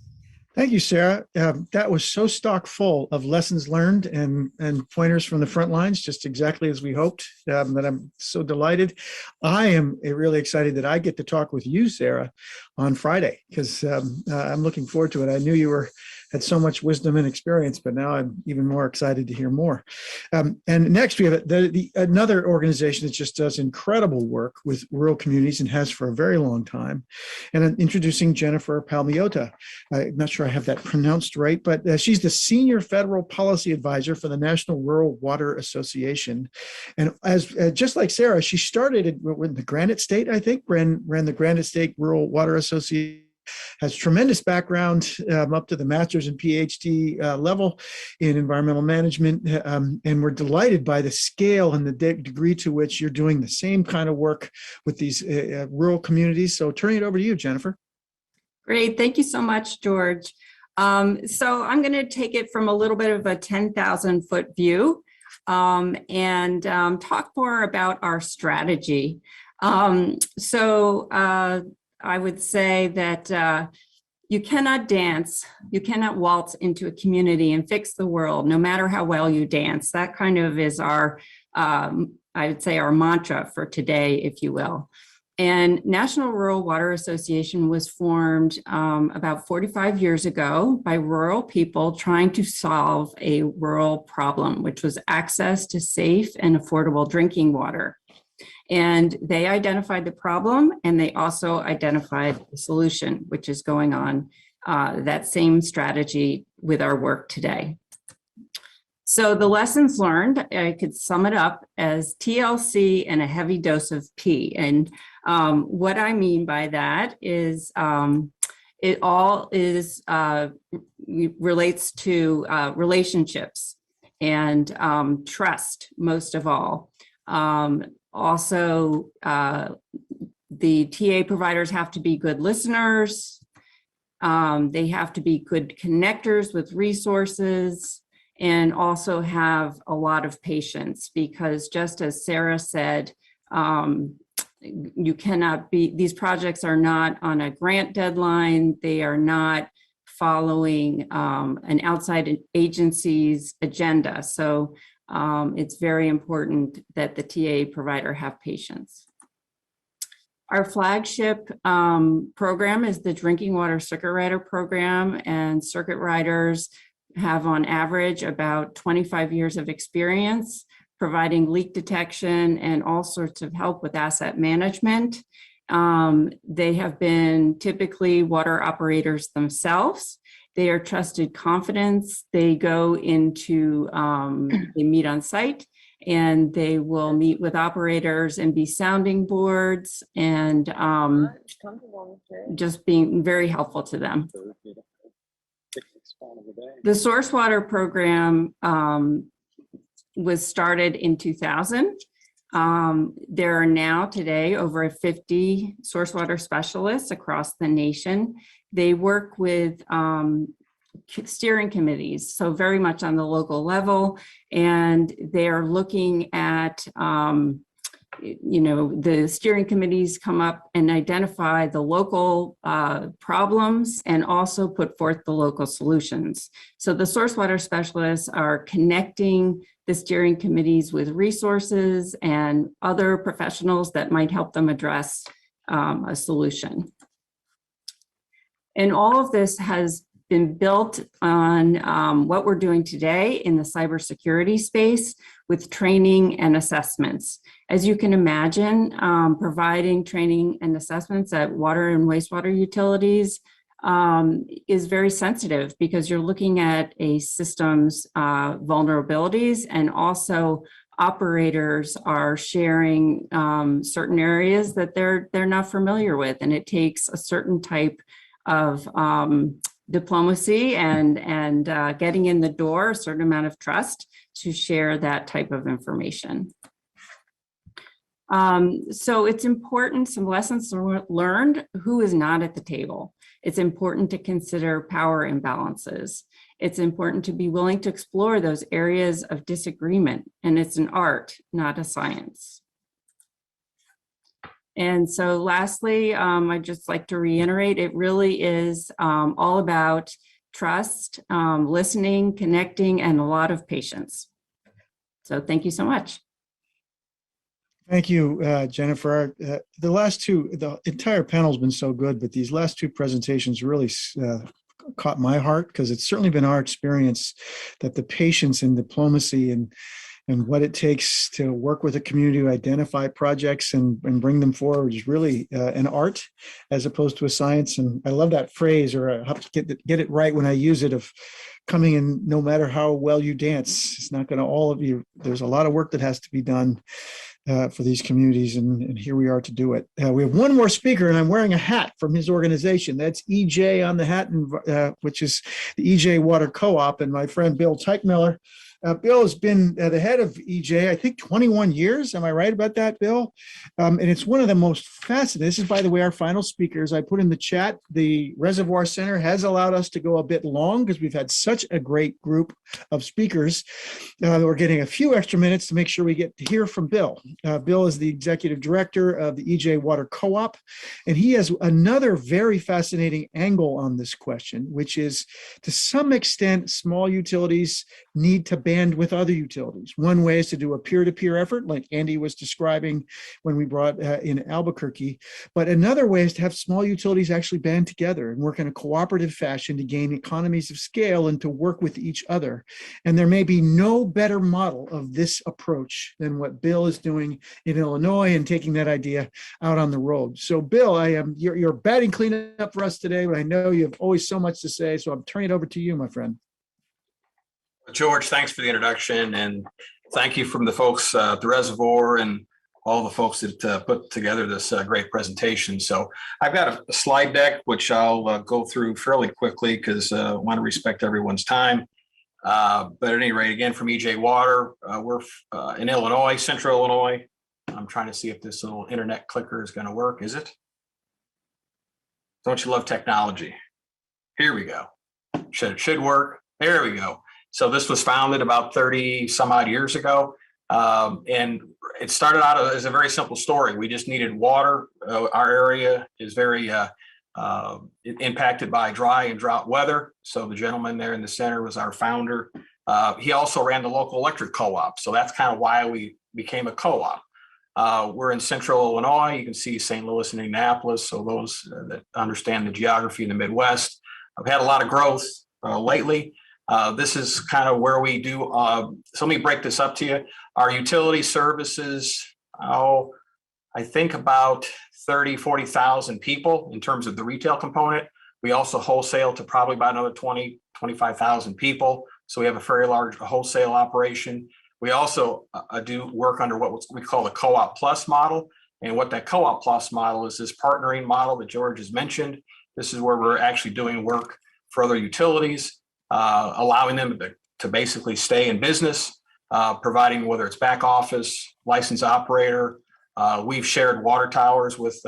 Thank you, Sarah. That was so stock full of lessons learned and pointers from the front lines, just exactly as we hoped, that I'm so delighted. I am really excited that I get to talk with you, Sarah, on Friday, because I'm looking forward to it. I knew you had so much wisdom and experience, but now I'm even more excited to hear more. And next we have another organization that just does incredible work with rural communities and has for a very long time. And I'm introducing Jennifer Palmiotta. I'm not sure I have that pronounced right, but she's the Senior Federal Policy Advisor for the National Rural Water Association. And as just like Sarah, she started in the Granite State, I think, ran the Granite State Rural Water Association. Has tremendous background up to the master's and PhD level in environmental management. And we're delighted by the scale and the degree to which you're doing the same kind of work with these rural communities. So turning it over to you, Jennifer. Great. Thank you so much, George. So I'm going to take it from a little bit of a 10,000 foot view and talk more about our strategy. I would say that you cannot dance, you cannot waltz into a community and fix the world, no matter how well you dance. That kind of is our, I would say, our mantra for today, if you will. And National Rural Water Association was formed about 45 years ago by rural people trying to solve a rural problem, which was access to safe and affordable drinking water. And they identified the problem and they also identified the solution, which is going on that same strategy with our work today. So the lessons learned, I could sum it up as TLC and a heavy dose of P. And what I mean by that is it all is relates to relationships and trust, most of all. Also The TA providers have to be good listeners. They have to be good connectors with resources and also have a lot of patience, because just as Sarah said, you cannot be, these projects are not on a grant deadline. They are not following an outside agency's agenda. So it's very important that the TA provider have patience. Our flagship program is the Drinking Water Circuit Rider program, and circuit riders have on average about 25 years of experience providing leak detection and all sorts of help with asset management. They have been typically water operators themselves. They are trusted confidants. They go into, they meet on site, and they will meet with operators and be sounding boards and just being very helpful to them. The source water program was started in 2000. There are now today over 50 source water specialists across the nation. They work with steering committees, so very much on the local level, and they are looking at the steering committees come up and identify the local problems and also put forth the local solutions. So the source water specialists are connecting the steering committees with resources and other professionals that might help them address a solution. And all of this has been built on what we're doing today in the cybersecurity space with training and assessments. As you can imagine, providing training and assessments at water and wastewater utilities is very sensitive, because you're looking at a system's vulnerabilities, and also operators are sharing certain areas that they're not familiar with, and it takes a certain type of diplomacy and getting in the door, a certain amount of trust to share that type of information. So it's important, some lessons learned: who is not at the table. It's important to consider power imbalances. It's important to be willing to explore those areas of disagreement, and it's an art, not a science. And so lastly, I'd just like to reiterate, it really is all about trust, listening, connecting, and a lot of patience. So thank you so much. Thank you, Jennifer. The last two, the entire panel's been so good, but these last two presentations really caught my heart, because it's certainly been our experience that the patience and diplomacy and what it takes to work with a community to identify projects and bring them forward is really an art as opposed to a science. And I love that phrase, or I have to get it right when I use it, of coming in no matter how well you dance. It's not going to all of you. There's a lot of work that has to be done for these communities, and here we are to do it. We have one more speaker, and I'm wearing a hat from his organization. That's EJ on the hat, which is the EJ Water Co-op, and my friend Bill Teichmiller. Bill has been the head of EJ, I think 21 years. Am I right about that, Bill? And it's one of the most fascinating. This is, by the way, our final speakers. I put in the chat, the Reservoir Center has allowed us to go a bit long because we've had such a great group of speakers. We're getting a few extra minutes to make sure we get to hear from Bill. Bill is the executive director of the EJ Water Co-op, and he has another very fascinating angle on this question, which is, to some extent, small utilities need to band with other utilities. One way is to do a peer-to-peer effort, like Andy was describing when we brought in Albuquerque. But another way is to have small utilities actually band together and work in a cooperative fashion to gain economies of scale and to work with each other. And there may be no better model of this approach than what Bill is doing in Illinois and taking that idea out on the road. So Bill, you're batting cleanup for us today, but I know you have always so much to say, so I'm turning it over to you, my friend. George, thanks for the introduction, and thank you from the folks at the Reservoir and all the folks that put together this great presentation. So I've got a slide deck, which I'll go through fairly quickly because I want to respect everyone's time. But at any rate, again, from EJ Water, we're in Illinois, central Illinois. I'm trying to see if this little internet clicker is going to work. Is it? Don't you love technology? Here we go. Should work. There we go. So this was founded about 30 some odd years ago. And it started out as a very simple story. We just needed water. Our area is very impacted by dry and drought weather. So the gentleman there in the center was our founder. He also ran the local electric co-op. So that's kind of why we became a co-op. We're in central Illinois. You can see St. Louis and Indianapolis. So those that understand the geography in the Midwest. I've had a lot of growth lately. This is kind of where we do. So let me break this up to you. Our utility services, I think about 30, 40,000 people in terms of the retail component. We also wholesale to probably about another 20, 25,000 people. So we have a very large wholesale operation. We also do work under what we call the Co-op Plus model. And what that Co-op Plus model is this partnering model that George has mentioned. This is where we're actually doing work for other utilities, allowing them to basically stay in business, providing whether it's back office, licensed operator. We've shared water towers with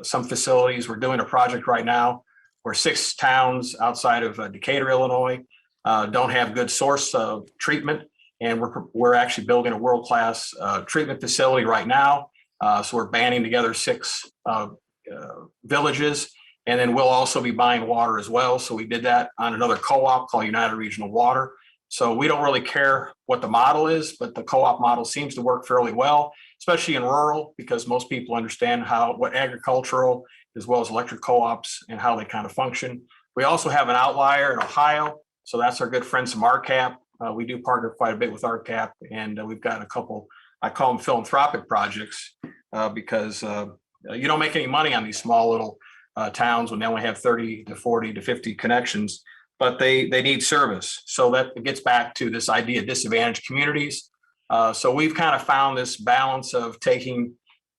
some facilities. We're doing a project right now where 6 towns outside of Decatur, Illinois, don't have good source of treatment. And we're actually building a world-class treatment facility right now. So we're banding together 6 villages. And then we'll also be buying water as well. So we did that on another co-op called United Regional Water. So we don't really care what the model is, but the co-op model seems to work fairly well, especially in rural, because most people understand what agricultural as well as electric co-ops and how they kind of function. We also have an outlier in Ohio. So that's our good friends from RCAP. We do partner quite a bit with RCAP, and we've got a couple, I call them philanthropic projects, because you don't make any money on these small little towns when they only have 30 to 40 to 50 connections, but they need service. So that gets back to this idea of disadvantaged communities. So we've kind of found this balance of taking,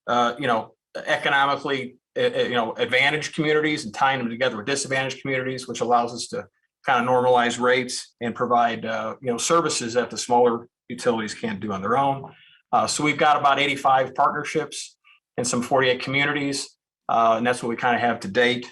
economically, advantaged communities and tying them together with disadvantaged communities, which allows us to kind of normalize rates and provide, services that the smaller utilities can't do on their own. So we've got about 85 partnerships in some 48 communities. And that's what we kind of have to date.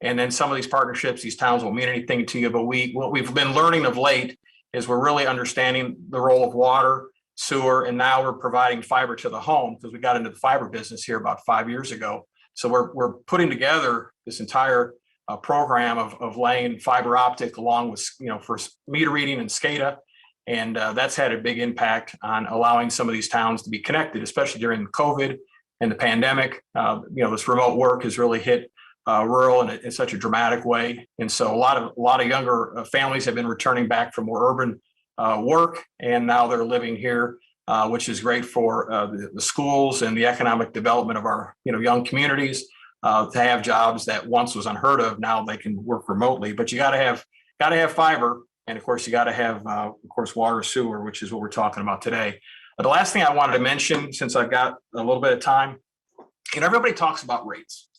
And then some of these partnerships, these towns won't mean anything to you, but what we've been learning of late is we're really understanding the role of water, sewer, and now we're providing fiber to the home, because we got into the fiber business here about 5 years ago. So we're putting together this entire program of laying fiber optic along with, for meter reading and SCADA. And that's had a big impact on allowing some of these towns to be connected, especially during COVID and the pandemic. This remote work has really hit rural in such a dramatic way. And so a lot of younger families have been returning back from more urban work, and now they're living here, which is great for the schools and the economic development of our young communities, to have jobs that once was unheard of. Now they can work remotely, but you got to have fiber, and of course you got to have water, sewer, which is what we're talking about today. The last thing I wanted to mention, since I've got a little bit of time, everybody talks about rates,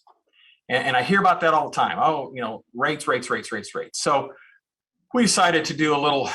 and I hear about that all the time. Oh, rates. So we decided to do a little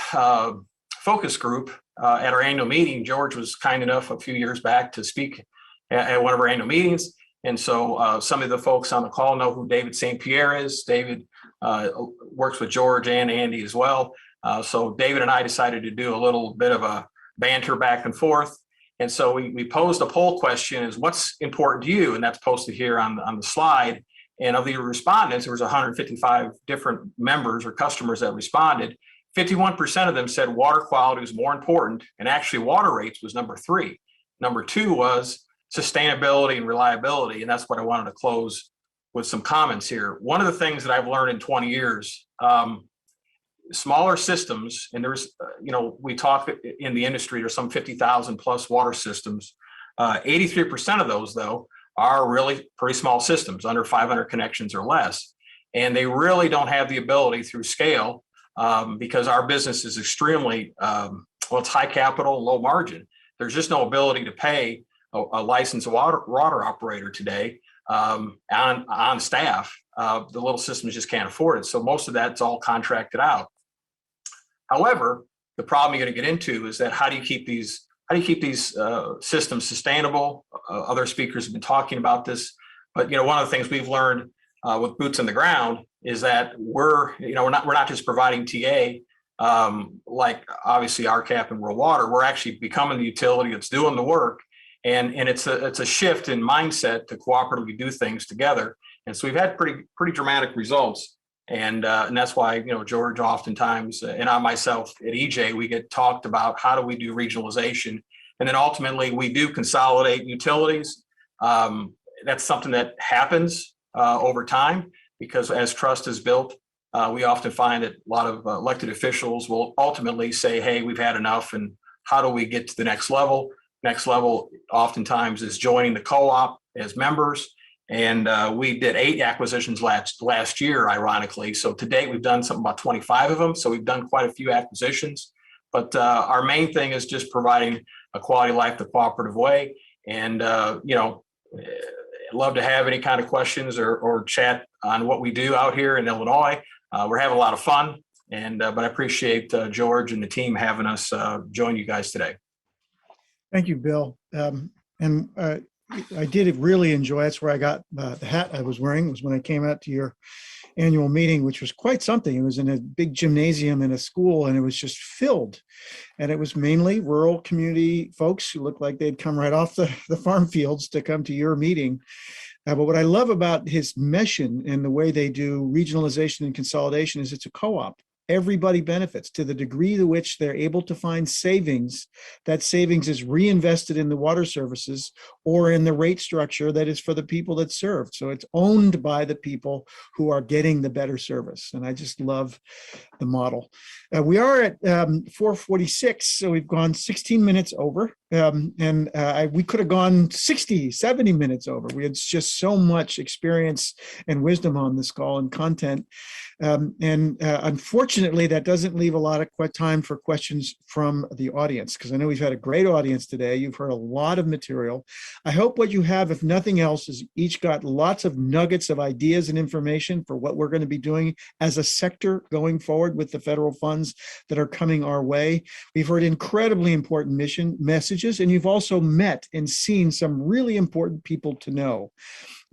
focus group at our annual meeting. George was kind enough a few years back to speak at one of our annual meetings. And so some of the folks on the call know who David St. Pierre is. David works with George and Andy as well. So David and I decided to do a little bit of a banter back and forth. And so we posed a poll question: is what's important to you? And that's posted here on the slide. And of the respondents, there was 155 different members or customers that responded. 51% of them said water quality was more important, and actually water rates was number 3. Number 2 was sustainability and reliability. And that's what I wanted to close with some comments here. One of the things that I've learned in 20 years, smaller systems, and there's, we talk in the industry, there's some 50,000 plus water systems. 83% of those, though, are really pretty small systems, under 500 connections or less. And they really don't have the ability through scale, because our business is extremely, it's high capital, low margin. There's just no ability to pay a licensed water operator today on staff. The little systems just can't afford it. So most of that's all contracted out. However, the problem you're going to get into is that how do you keep these how do you keep these systems sustainable? Other speakers have been talking about this, but one of the things we've learned with boots on the ground is that we're not just providing TA like obviously RCAP and World Water. We're actually becoming the utility that's doing the work, and it's a shift in mindset to cooperatively do things together. And so we've had pretty dramatic results. And that's why, George, oftentimes, and I myself at EJ, we get talked about how do we do regionalization? And then ultimately we do consolidate utilities. That's something that happens over time, because as trust is built, we often find that a lot of elected officials will ultimately say, hey, we've had enough, and how do we get to the next level? Next level oftentimes is joining the co-op as members. And we did 8 acquisitions last year, ironically. So to date, we've done something about 25 of them. So we've done quite a few acquisitions. But our main thing is just providing a quality of life the cooperative way. And, love to have any kind of questions or chat on what we do out here in Illinois. We're having a lot of fun. But I appreciate George and the team having us join you guys today. Thank you, Bill. I did really enjoy, that's where I got the hat I was wearing, was when I came out to your annual meeting, which was quite something. It was in a big gymnasium in a school, and it was just filled. And it was mainly rural community folks who looked like they'd come right off the farm fields to come to your meeting. But what I love about his mission and the way they do regionalization and consolidation is it's a co-op. Everybody benefits to the degree to which they're able to find savings. That savings is reinvested in the water services or in the rate structure that is for the people that served. So it's owned by the people who are getting the better service. And I just love the model. We are at 4:46, so we've gone 16 minutes over. We could have gone 60, 70 minutes over. We had just so much experience and wisdom on this call and content. Unfortunately, that doesn't leave a lot of time for questions from the audience, because I know we've had a great audience today. You've heard a lot of material. I hope what you have, if nothing else, is each got lots of nuggets of ideas and information for what we're going to be doing as a sector going forward with the federal funds that are coming our way. We've heard incredibly important mission messages, and you've also met and seen some really important people to know.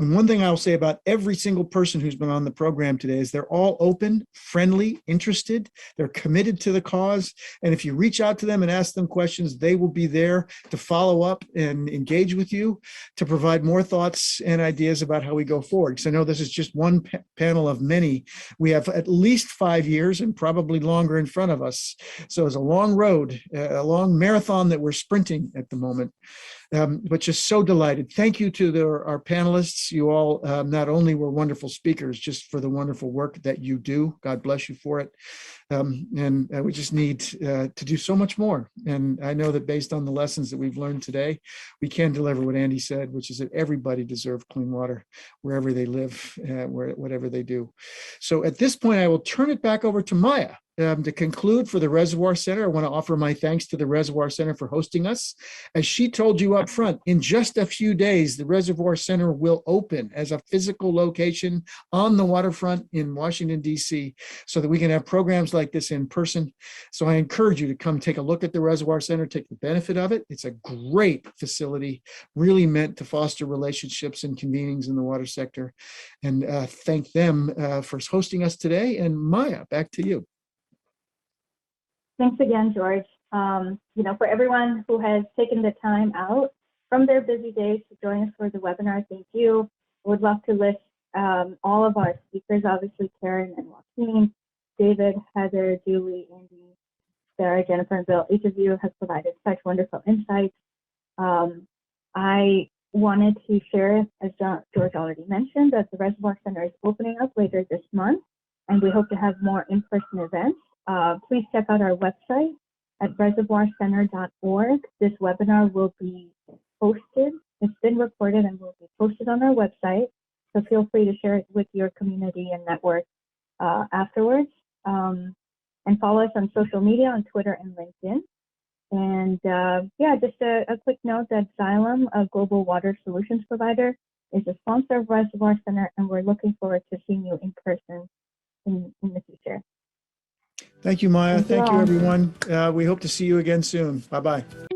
And one thing I'll say about every single person who's been on the program today is they're all open, friendly, interested. They're committed to the cause. And if you reach out to them and ask them questions, they will be there to follow up and engage with you, to provide more thoughts and ideas about how we go forward. Because I know this is just one panel of many. We have at least 5 years and probably longer in front of us. So it's a long road, a long marathon that we're sprinting at the moment. But just so delighted. Thank you to our panelists. You all not only were wonderful speakers, just for the wonderful work that you do. God bless you for it. We just need to do so much more. And I know that based on the lessons that we've learned today, we can deliver what Andy said, which is that everybody deserves clean water wherever they live, whatever they do. So at this point, I will turn it back over to Maya. To conclude, for the Reservoir Center, I want to offer my thanks to the Reservoir Center for hosting us. As she told you up front, in just a few days, the Reservoir Center will open as a physical location on the waterfront in Washington, D.C., so that we can have programs like this in person. So I encourage you to come take a look at the Reservoir Center, take the benefit of it. It's a great facility, really meant to foster relationships and convenings in the water sector. And thank them for hosting us today. And Maya, back to you. Thanks again, George. For everyone who has taken the time out from their busy days to join us for the webinar, thank you. I would love to list all of our speakers, obviously Karen and Joaquin, David, Heather, Julie, Andy, Sarah, Jennifer, and Bill. Each of you have provided such wonderful insights. I wanted to share, as George already mentioned, that the Reservoir Center is opening up later this month, and we hope to have more in-person events. Please check out our website at reservoircenter.org. This webinar will be posted. It's been recorded and will be posted on our website. So feel free to share it with your community and network afterwards. And follow us on social media, on Twitter and LinkedIn. And just a quick note that Xylem, a global water solutions provider, is a sponsor of Reservoir Center, and we're looking forward to seeing you in person in the future. Thank you, Maya. Thank you, all. everyone. We hope to see you again soon. Bye-bye.